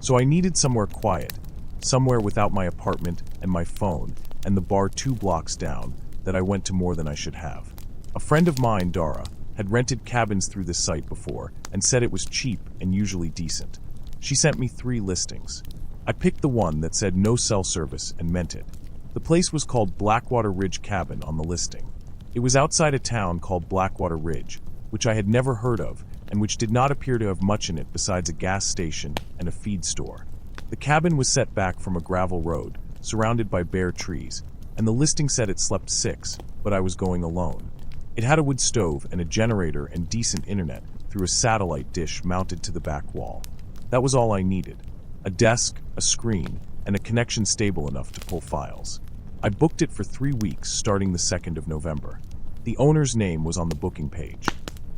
So I needed somewhere quiet, somewhere without my apartment and my phone and the bar 2 blocks down that I went to more than I should have. A friend of mine, Dara, had rented cabins through this site before and said it was cheap and usually decent. She sent me 3 listings. I picked the one that said no cell service and meant it. The place was called Blackwater Ridge Cabin on the listing. It was outside a town called Blackwater Ridge, which I had never heard of and which did not appear to have much in it besides a gas station and a feed store. The cabin was set back from a gravel road, surrounded by bare trees, and the listing said it slept 6, but I was going alone. It had a wood stove and a generator and decent internet through a satellite dish mounted to the back wall. That was all I needed. A desk, a screen, and a connection stable enough to pull files. I booked it for 3 weeks starting the 2nd of November. The owner's name was on the booking page.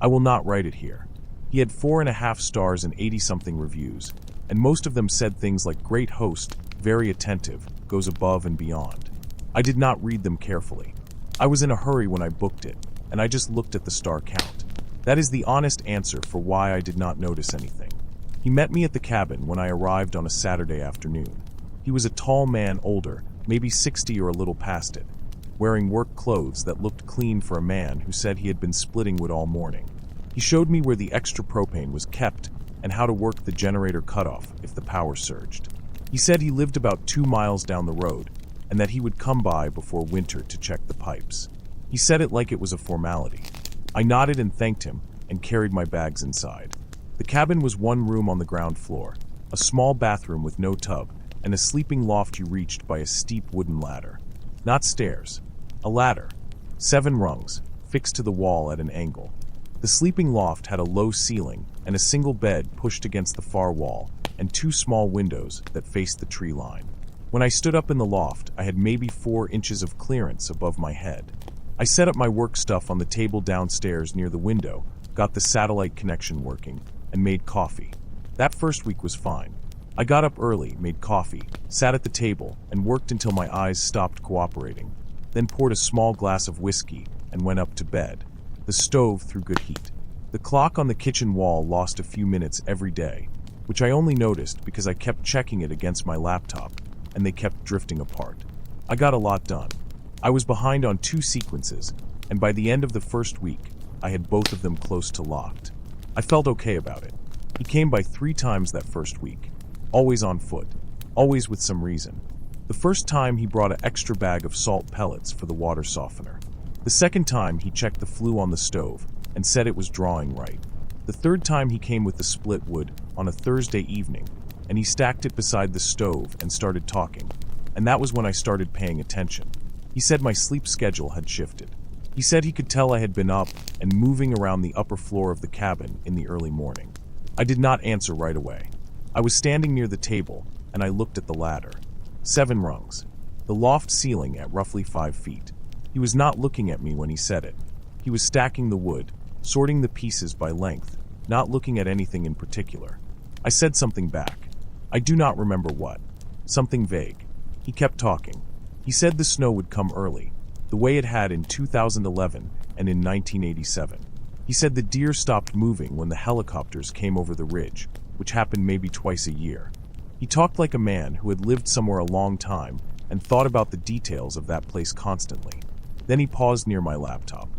I will not write it here. He had 4.5 stars and 80-something reviews, and most of them said things like great host, very attentive, goes above and beyond. I did not read them carefully. I was in a hurry when I booked it, and I just looked at the star count. That is the honest answer for why I did not notice anything. He met me at the cabin when I arrived on a Saturday afternoon. He was a tall man, older, maybe 60 or a little past it, wearing work clothes that looked clean for a man who said he had been splitting wood all morning. He showed me where the extra propane was kept and how to work the generator cutoff if the power surged. He said he lived about 2 miles down the road and that he would come by before winter to check the pipes. He said it like it was a formality. I nodded and thanked him and carried my bags inside. The cabin was 1 room on the ground floor, a small bathroom with no tub, and a sleeping loft you reached by a steep wooden ladder. Not stairs, a ladder. 7 rungs, fixed to the wall at an angle. The sleeping loft had a low ceiling and a single bed pushed against the far wall and 2 small windows that faced the tree line. When I stood up in the loft, I had maybe 4 inches of clearance above my head. I set up my work stuff on the table downstairs near the window, got the satellite connection working, and made coffee. That first week was fine. I got up early, made coffee, sat at the table, and worked until my eyes stopped cooperating, then poured a small glass of whiskey and went up to bed. The stove threw good heat. The clock on the kitchen wall lost a few minutes every day, which I only noticed because I kept checking it against my laptop, and they kept drifting apart. I got a lot done. I was behind on 2 sequences, and by the end of the first week, I had both of them close to locked. I felt okay about it. He came by 3 times that first week, always on foot, always with some reason. The first time he brought an extra bag of salt pellets for the water softener. The second time he checked the flue on the stove and said it was drawing right. The third time he came with the split wood on a Thursday evening, and he stacked it beside the stove and started talking, and that was when I started paying attention. He said my sleep schedule had shifted. He said he could tell I had been up and moving around the upper floor of the cabin in the early morning. I did not answer right away. I was standing near the table, and I looked at the ladder. 7 rungs. The loft ceiling at roughly 5 feet. He was not looking at me when he said it. He was stacking the wood, sorting the pieces by length, not looking at anything in particular. I said something back. I do not remember what. Something vague. He kept talking. He said the snow would come early, the way it had in 2011 and in 1987. He said the deer stopped moving when the helicopters came over the ridge, which happened maybe twice a year. He talked like a man who had lived somewhere a long time and thought about the details of that place constantly. Then he paused near my laptop.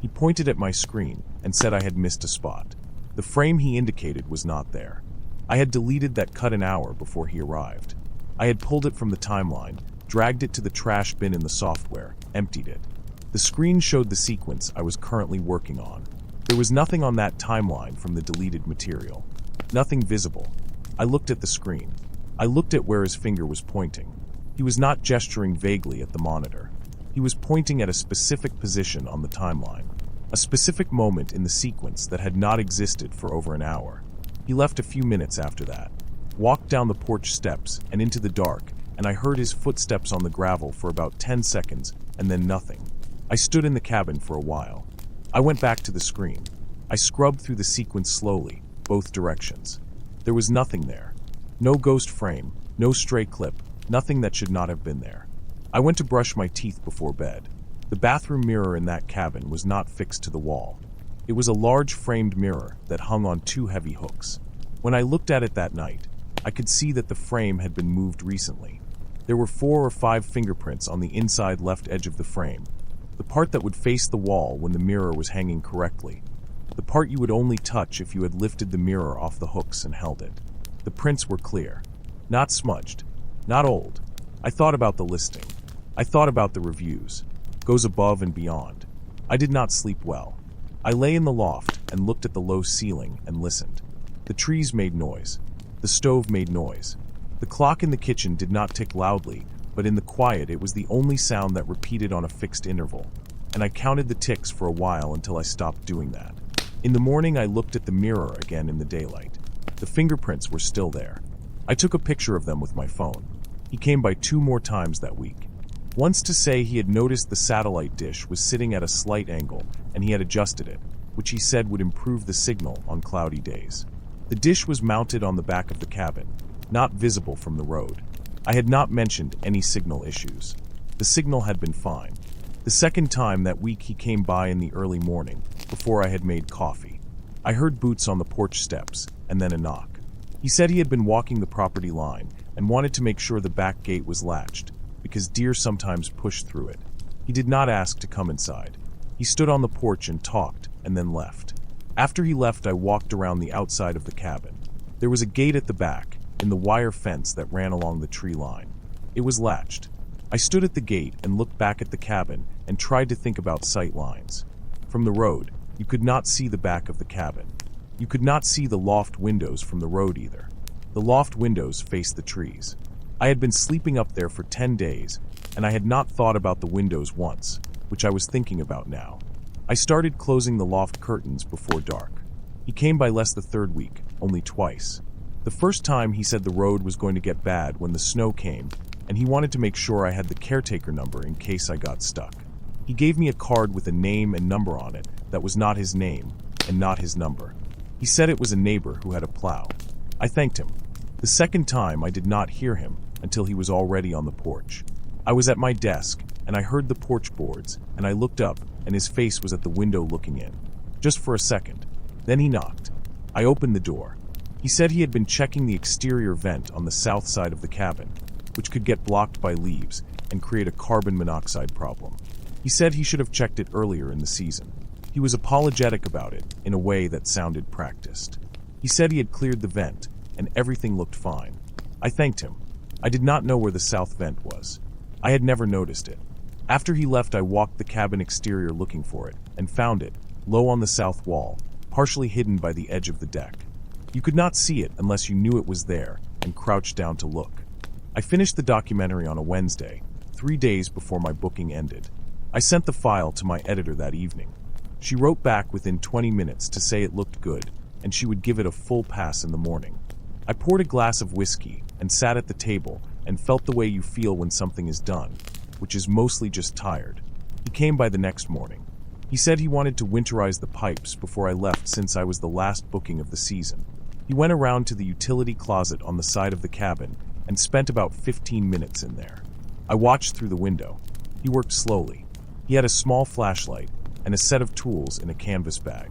He pointed at my screen and said I had missed a spot. The frame he indicated was not there. I had deleted that cut an hour before he arrived. I had pulled it from the timeline, dragged it to the trash bin in the software, emptied it. The screen showed the sequence I was currently working on. There was nothing on that timeline from the deleted material. Nothing visible. I looked at the screen. I looked at where his finger was pointing. He was not gesturing vaguely at the monitor. He was pointing at a specific position on the timeline, a specific moment in the sequence that had not existed for over an hour. He left a few minutes after that, walked down the porch steps and into the dark, and I heard his footsteps on the gravel for about 10 seconds and then nothing. I stood in the cabin for a while. I went back to the screen. I scrubbed through the sequence slowly, both directions. There was nothing there. No ghost frame, no stray clip, nothing that should not have been there. I went to brush my teeth before bed. The bathroom mirror in that cabin was not fixed to the wall. It was a large framed mirror that hung on 2 heavy hooks. When I looked at it that night, I could see that the frame had been moved recently. There were 4 or 5 fingerprints on the inside left edge of the frame, the part that would face the wall when the mirror was hanging correctly, the part you would only touch if you had lifted the mirror off the hooks and held it. The prints were clear, not smudged, not old. I thought about the listing. I thought about the reviews. Goes above and beyond. I did not sleep well. I lay in the loft and looked at the low ceiling and listened. The trees made noise. The stove made noise. The clock in the kitchen did not tick loudly, but in the quiet it was the only sound that repeated on a fixed interval, and I counted the ticks for a while until I stopped doing that. In the morning I looked at the mirror again in the daylight. The fingerprints were still there. I took a picture of them with my phone. He came by 2 more times that week. Once to say he had noticed the satellite dish was sitting at a slight angle and he had adjusted it, which he said would improve the signal on cloudy days. The dish was mounted on the back of the cabin, not visible from the road. I had not mentioned any signal issues. The signal had been fine. The second time that week he came by in the early morning, before I had made coffee. I heard boots on the porch steps, and then a knock. He said he had been walking the property line and wanted to make sure the back gate was latched, because deer sometimes push through it. He did not ask to come inside. He stood on the porch and talked, and then left. After he left, I walked around the outside of the cabin. There was a gate at the back, in the wire fence that ran along the tree line. It was latched. I stood at the gate and looked back at the cabin and tried to think about sight lines. From the road, you could not see the back of the cabin. You could not see the loft windows from the road either. The loft windows faced the trees. I had been sleeping up there for 10 days, and I had not thought about the windows once, which I was thinking about now. I started closing the loft curtains before dark. He came by less the 3rd week, only twice. The first time he said the road was going to get bad when the snow came, and he wanted to make sure I had the caretaker number in case I got stuck. He gave me a card with a name and number on it that was not his name and not his number. He said it was a neighbor who had a plow. I thanked him. The second time I did not hear him until he was already on the porch. I was at my desk, and I heard the porch boards, and I looked up, and his face was at the window looking in. Just for a second. Then he knocked. I opened the door. He said he had been checking the exterior vent on the south side of the cabin, which could get blocked by leaves and create a carbon monoxide problem. He said he should have checked it earlier in the season. He was apologetic about it in a way that sounded practiced. He said he had cleared the vent, and everything looked fine. I thanked him. I did not know where the south vent was. I had never noticed it. After he left, I walked the cabin exterior looking for it, and found it, low on the south wall, partially hidden by the edge of the deck. You could not see it unless you knew it was there, and crouched down to look. I finished the documentary on a Wednesday, 3 days before my booking ended. I sent the file to my editor that evening. She wrote back within 20 minutes to say it looked good, and she would give it a full pass in the morning. I poured a glass of whiskey and sat at the table and felt the way you feel when something is done, which is mostly just tired. He came by the next morning. He said he wanted to winterize the pipes before I left since I was the last booking of the season. He went around to the utility closet on the side of the cabin and spent about 15 minutes in there. I watched through the window. He worked slowly. He had a small flashlight and a set of tools in a canvas bag.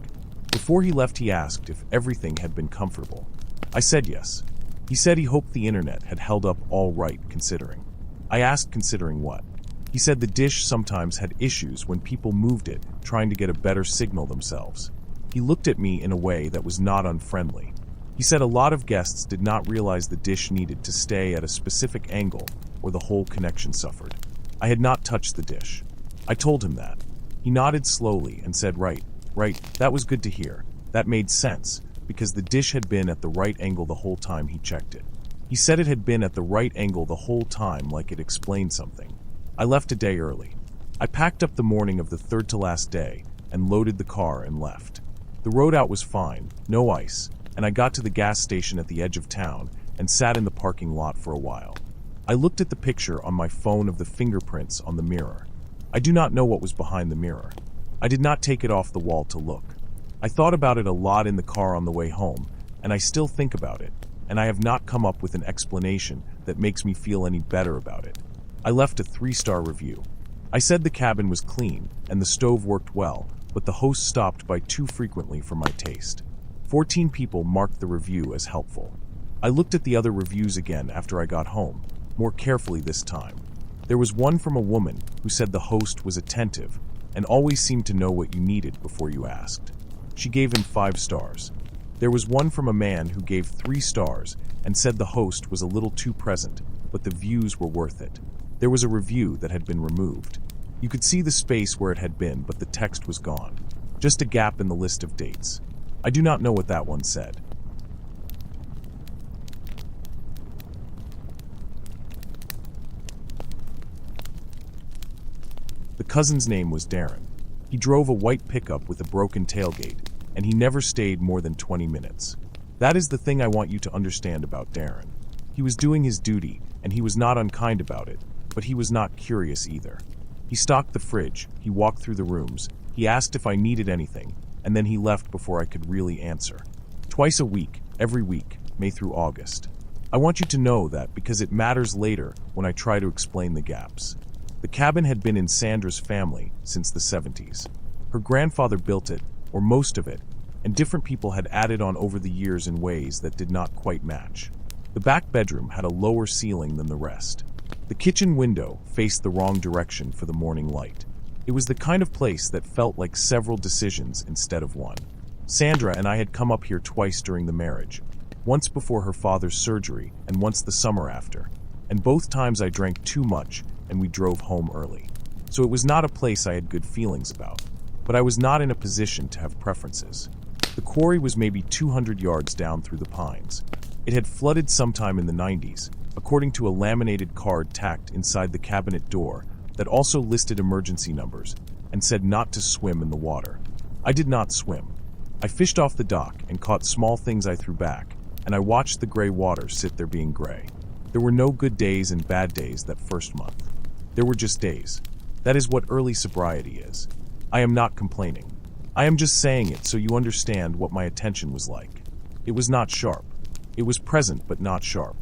Before he left, he asked if everything had been comfortable. I said yes. He said he hoped the internet had held up all right considering. I asked considering what. He said the dish sometimes had issues when people moved it, trying to get a better signal themselves. He looked at me in a way that was not unfriendly. He said a lot of guests did not realize the dish needed to stay at a specific angle or the whole connection suffered. I had not touched the dish. I told him that. He nodded slowly and said, right, that was good to hear. That made sense, because the dish had been at the right angle the whole time he checked it. He said it had been at the right angle the whole time, like it explained something. I left a day early. I packed up the morning of the third to last day and loaded the car and left. The road out was fine, no ice, and I got to the gas station at the edge of town and sat in the parking lot for a while. I looked at the picture on my phone of the fingerprints on the mirror. I do not know what was behind the mirror. I did not take it off the wall to look. I thought about it a lot in the car on the way home, and I still think about it, and I have not come up with an explanation that makes me feel any better about it. I left a 3-star review. I said the cabin was clean and the stove worked well, but the host stopped by too frequently for my taste. 14 people marked the review as helpful. I looked at the other reviews again after I got home, more carefully this time. There was one from a woman who said the host was attentive and always seemed to know what you needed before you asked. She gave him 5 stars. There was one from a man who gave 3 stars and said the host was a little too present, but the views were worth it. There was a review that had been removed. You could see the space where it had been, but the text was gone. Just a gap in the list of dates. I do not know what that one said. The cousin's name was Darren. He drove a white pickup with a broken tailgate, and he never stayed more than 20 minutes. That is the thing I want you to understand about Darren. He was doing his duty, and he was not unkind about it, but he was not curious either. He stocked the fridge, he walked through the rooms, he asked if I needed anything, and then he left before I could really answer. Twice a week, every week, May through August. I want you to know that because it matters later when I try to explain the gaps. The cabin had been in Sandra's family since the 70s. Her grandfather built it, or most of it, and different people had added on over the years in ways that did not quite match. The back bedroom had a lower ceiling than the rest. The kitchen window faced the wrong direction for the morning light. It was the kind of place that felt like several decisions instead of one. Sandra and I had come up here twice during the marriage, once before her father's surgery and once the summer after, and both times I drank too much and we drove home early. So it was not a place I had good feelings about, but I was not in a position to have preferences. The quarry was maybe 200 yards down through the pines. It had flooded sometime in the 90s, according to a laminated card tacked inside the cabinet door that also listed emergency numbers and said not to swim in the water. I did not swim. I fished off the dock and caught small things I threw back, and I watched the gray water sit there being gray. There were no good days and bad days that first month. There were just days. That is what early sobriety is. I am not complaining. I am just saying it so you understand what my attention was like. It was not sharp. It was present but not sharp.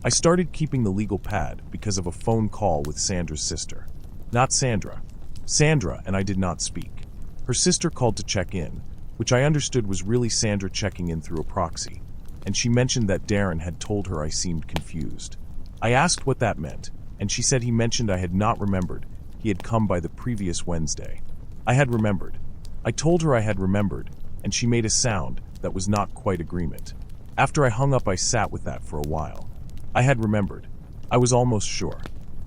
I started keeping the legal pad because of a phone call with Sandra's sister. Not Sandra. Sandra and I did not speak. Her sister called to check in, which I understood was really Sandra checking in through a proxy, and she mentioned that Darren had told her I seemed confused. I asked what that meant, and she said he mentioned I had not remembered he had come by the previous Wednesday. I had remembered. I told her I had remembered, and she made a sound that was not quite agreement. After I hung up, I sat with that for a while. I had remembered. I was almost sure.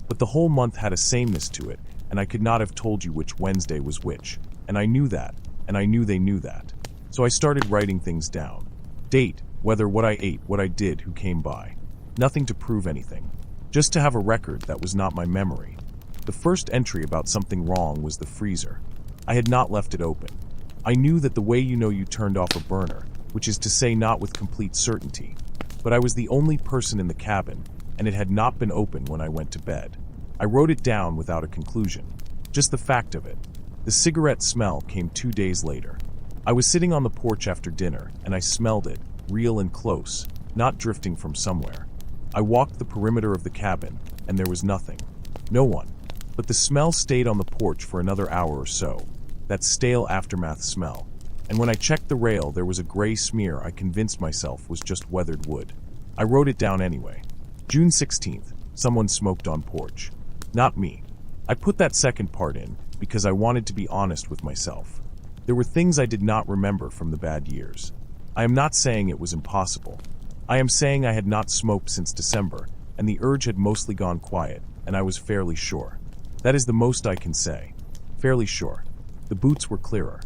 But the whole month had a sameness to it, and I could not have told you which Wednesday was which, and I knew that, and I knew they knew that. So I started writing things down. Date, whether, what I ate, what I did, who came by. Nothing to prove anything. Just to have a record that was not my memory. The first entry about something wrong was the freezer. I had not left it open. I knew that the way you know you turned off a burner, which is to say not with complete certainty. But I was the only person in the cabin, and it had not been open when I went to bed. I wrote it down without a conclusion. Just the fact of it. The cigarette smell came 2 days later. I was sitting on the porch after dinner, and I smelled it, real and close, not drifting from somewhere. I walked the perimeter of the cabin, and there was nothing. No one. But the smell stayed on the porch for another hour or so. That stale aftermath smell. And when I checked the rail, there was a gray smear I convinced myself was just weathered wood. I wrote it down anyway. June 16th, someone smoked on porch. Not me. I put that second part in because I wanted to be honest with myself. There were things I did not remember from the bad years. I am not saying it was impossible. I am saying I had not smoked since December, and the urge had mostly gone quiet, and I was fairly sure. That is the most I can say. Fairly sure. The boots were clearer.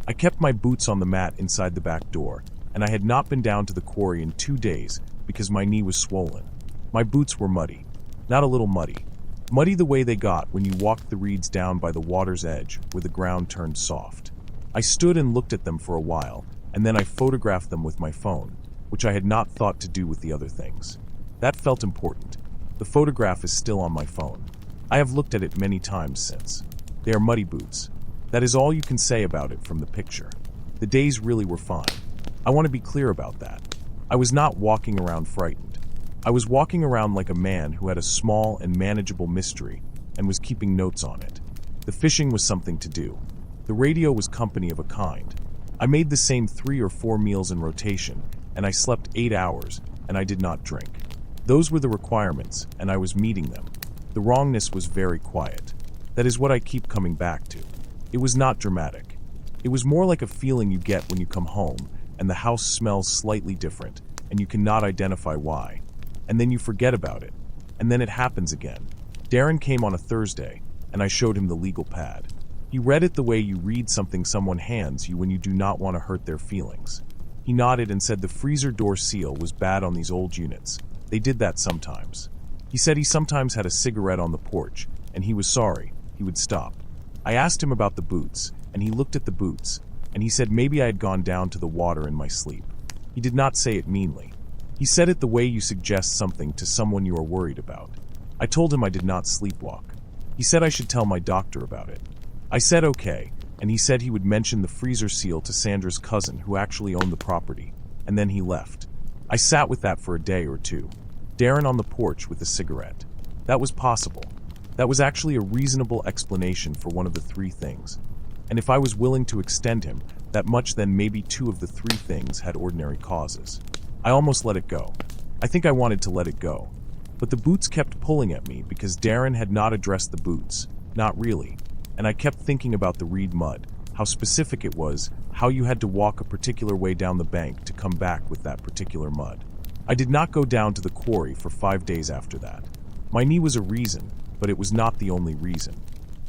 I kept my boots on the mat inside the back door, and I had not been down to the quarry in 2 days because my knee was swollen. My boots were muddy. Not a little muddy. Muddy the way they got when you walked the reeds down by the water's edge where the ground turned soft. I stood and looked at them for a while, and then I photographed them with my phone, which I had not thought to do with the other things. That felt important. The photograph is still on my phone. I have looked at it many times since. They are muddy boots. That is all you can say about it from the picture. The days really were fine. I want to be clear about that. I was not walking around frightened. I was walking around like a man who had a small and manageable mystery and was keeping notes on it. The fishing was something to do. The radio was company of a kind. I made the same 3 or 4 meals in rotation, and I slept 8 hours, and I did not drink. Those were the requirements, and I was meeting them. The wrongness was very quiet. That is what I keep coming back to. It was not dramatic. It was more like a feeling you get when you come home, and the house smells slightly different, and you cannot identify why. And then you forget about it. And then it happens again. Darren came on a Thursday, and I showed him the legal pad. He read it the way you read something someone hands you when you do not want to hurt their feelings. He nodded and said the freezer door seal was bad on these old units. They did that sometimes. He said he sometimes had a cigarette on the porch, and he was sorry. He would stop. I asked him about the boots, and he looked at the boots, and he said maybe I had gone down to the water in my sleep. He did not say it meanly. He said it the way you suggest something to someone you are worried about. I told him I did not sleepwalk. He said I should tell my doctor about it. I said okay, and he said he would mention the freezer seal to Sandra's cousin who actually owned the property, and then he left. I sat with that for a day or two. Darren on the porch with a cigarette. That was possible. That was actually a reasonable explanation for one of the 3 things. And if I was willing to extend him that much, then maybe 2 of the 3 things had ordinary causes. I almost let it go. I think I wanted to let it go. But the boots kept pulling at me because Darren had not addressed the boots. Not really. And I kept thinking about the reed mud, how specific it was, how you had to walk a particular way down the bank to come back with that particular mud. I did not go down to the quarry for 5 days after that. My knee was a reason, but it was not the only reason.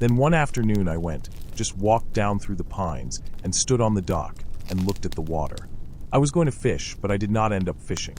Then one afternoon I just walked down through the pines and stood on the dock and looked at the water. I was going to fish, but I did not end up fishing.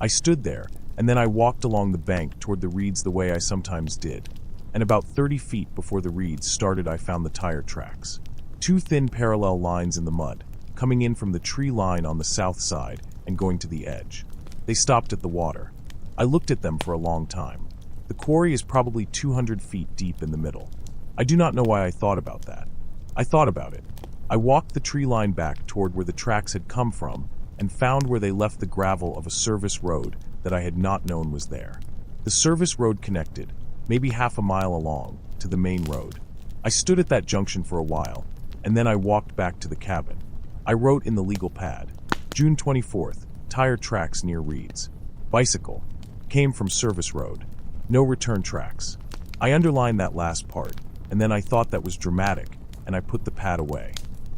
I stood there, and then I walked along the bank toward the reeds the way I sometimes did. And about 30 feet before the reeds started I found the tire tracks. 2 thin parallel lines in the mud, coming in from the tree line on the south side and going to the edge. They stopped at the water. I looked at them for a long time. The quarry is probably 200 feet deep in the middle. I do not know why I thought about that. I thought about it. I walked the tree line back toward where the tracks had come from and found where they left the gravel of a service road that I had not known was there. The service road connected, maybe half a mile along, to the main road. I stood at that junction for a while, and then I walked back to the cabin. I wrote in the legal pad, June 24th, tire tracks near Reeds. Bicycle. Came from service road. No return tracks. I underlined that last part, and then I thought that was dramatic, and I put the pad away.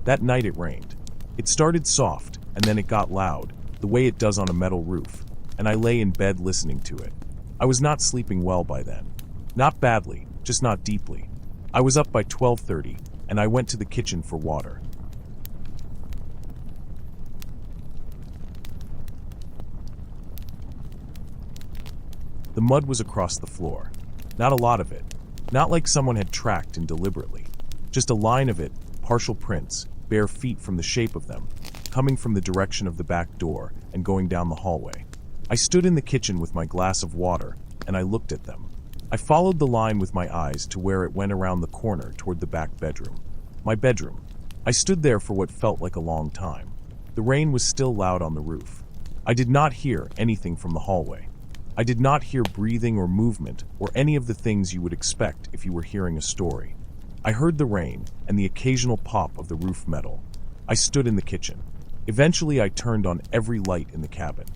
That night it rained. It started soft, and then it got loud, the way it does on a metal roof, and I lay in bed listening to it. I was not sleeping well by then. Not badly, just not deeply. I was up by 12:30, and I went to the kitchen for water. The mud was across the floor. Not a lot of it. Not like someone had tracked in deliberately. Just a line of it, partial prints, bare feet from the shape of them, coming from the direction of the back door and going down the hallway. I stood in the kitchen with my glass of water, and I looked at them. I followed the line with my eyes to where it went around the corner toward the back bedroom. My bedroom. I stood there for what felt like a long time. The rain was still loud on the roof. I did not hear anything from the hallway. I did not hear breathing or movement or any of the things you would expect if you were hearing a story. I heard the rain and the occasional pop of the roof metal. I stood in the kitchen. Eventually I turned on every light in the cabin.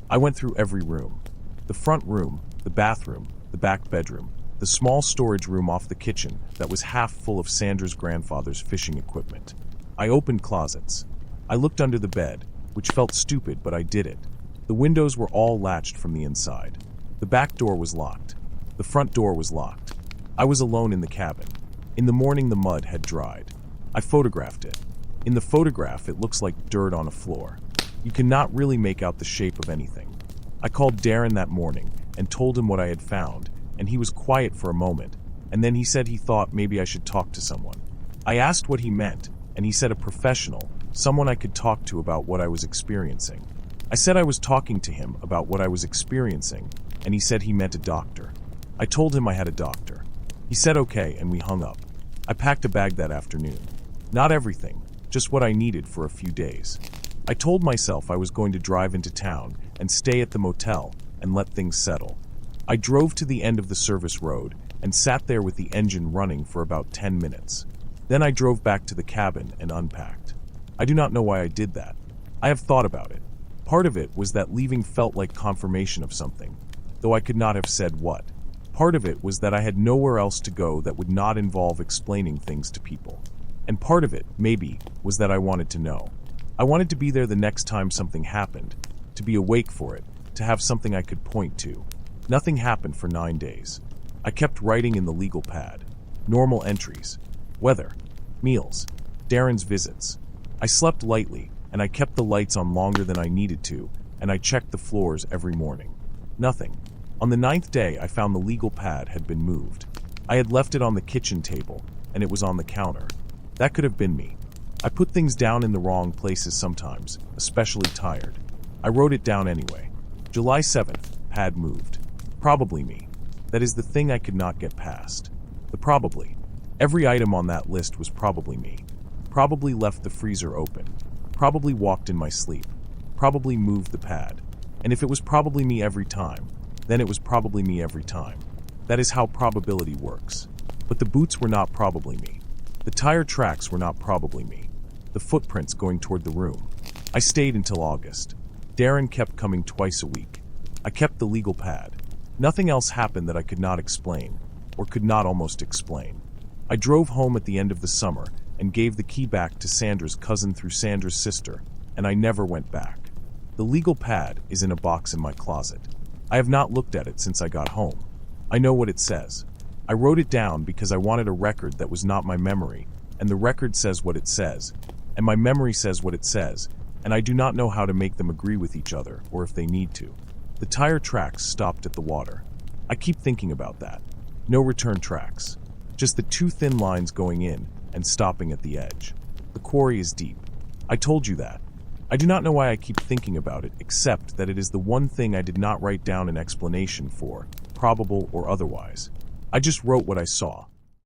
I went through every room. The front room, the bathroom, the back bedroom, the small storage room off the kitchen that was half full of Sandra's grandfather's fishing equipment. I opened closets. I looked under the bed, which felt stupid, but I did it. The windows were all latched from the inside. The back door was locked. The front door was locked. I was alone in the cabin. In the morning, the mud had dried. I photographed it. In the photograph, it looks like dirt on a floor. You cannot really make out the shape of anything. I called Darren that morning and told him what I had found, and he was quiet for a moment, and then he said he thought maybe I should talk to someone. I asked what he meant, and he said a professional, someone I could talk to about what I was experiencing. I said I was talking to him about what I was experiencing, and he said he meant a doctor. I told him I had a doctor. He said okay, and we hung up. I packed a bag that afternoon. Not everything, just what I needed for a few days. I told myself I was going to drive into town and stay at the motel and let things settle. I drove to the end of the service road and sat there with the engine running for about 10 minutes. Then I drove back to the cabin and unpacked. I do not know why I did that. I have thought about it. Part of it was that leaving felt like confirmation of something, though I could not have said what. Part of it was that I had nowhere else to go that would not involve explaining things to people. And part of it, maybe, was that I wanted to know. I wanted to be there the next time something happened, to be awake for it, to have something I could point to. Nothing happened for 9 days. I kept writing in the legal pad. Normal entries. Weather. Meals. Darren's visits. I slept lightly, and I kept the lights on longer than I needed to, and I checked the floors every morning. Nothing. On the 9th day, I found the legal pad had been moved. I had left it on the kitchen table, and it was on the counter. That could have been me. I put things down in the wrong places sometimes, especially tired. I wrote it down anyway. July 7th, pad moved. Probably me. That is the thing I could not get past. The probably. Every item on that list was probably me. Probably left the freezer open. Probably walked in my sleep. Probably moved the pad. And if it was probably me every time, then it was probably me every time. That is how probability works. But the boots were not probably me. The tire tracks were not probably me. The footprints going toward the room. I stayed until August. Darren kept coming twice a week. I kept the legal pad. Nothing else happened that I could not explain, or could not almost explain. I drove home at the end of the summer and gave the key back to Sandra's cousin through Sandra's sister, and I never went back. The legal pad is in a box in my closet. I have not looked at it since I got home. I know what it says. I wrote it down because I wanted a record that was not my memory, and the record says what it says, and my memory says what it says, and I do not know how to make them agree with each other, or if they need to. The tire tracks stopped at the water. I keep thinking about that. No return tracks. Just the 2 thin lines going in and stopping at the edge. The quarry is deep. I told you that. I do not know why I keep thinking about it, except that it is the one thing I did not write down an explanation for, probable or otherwise. I just wrote what I saw.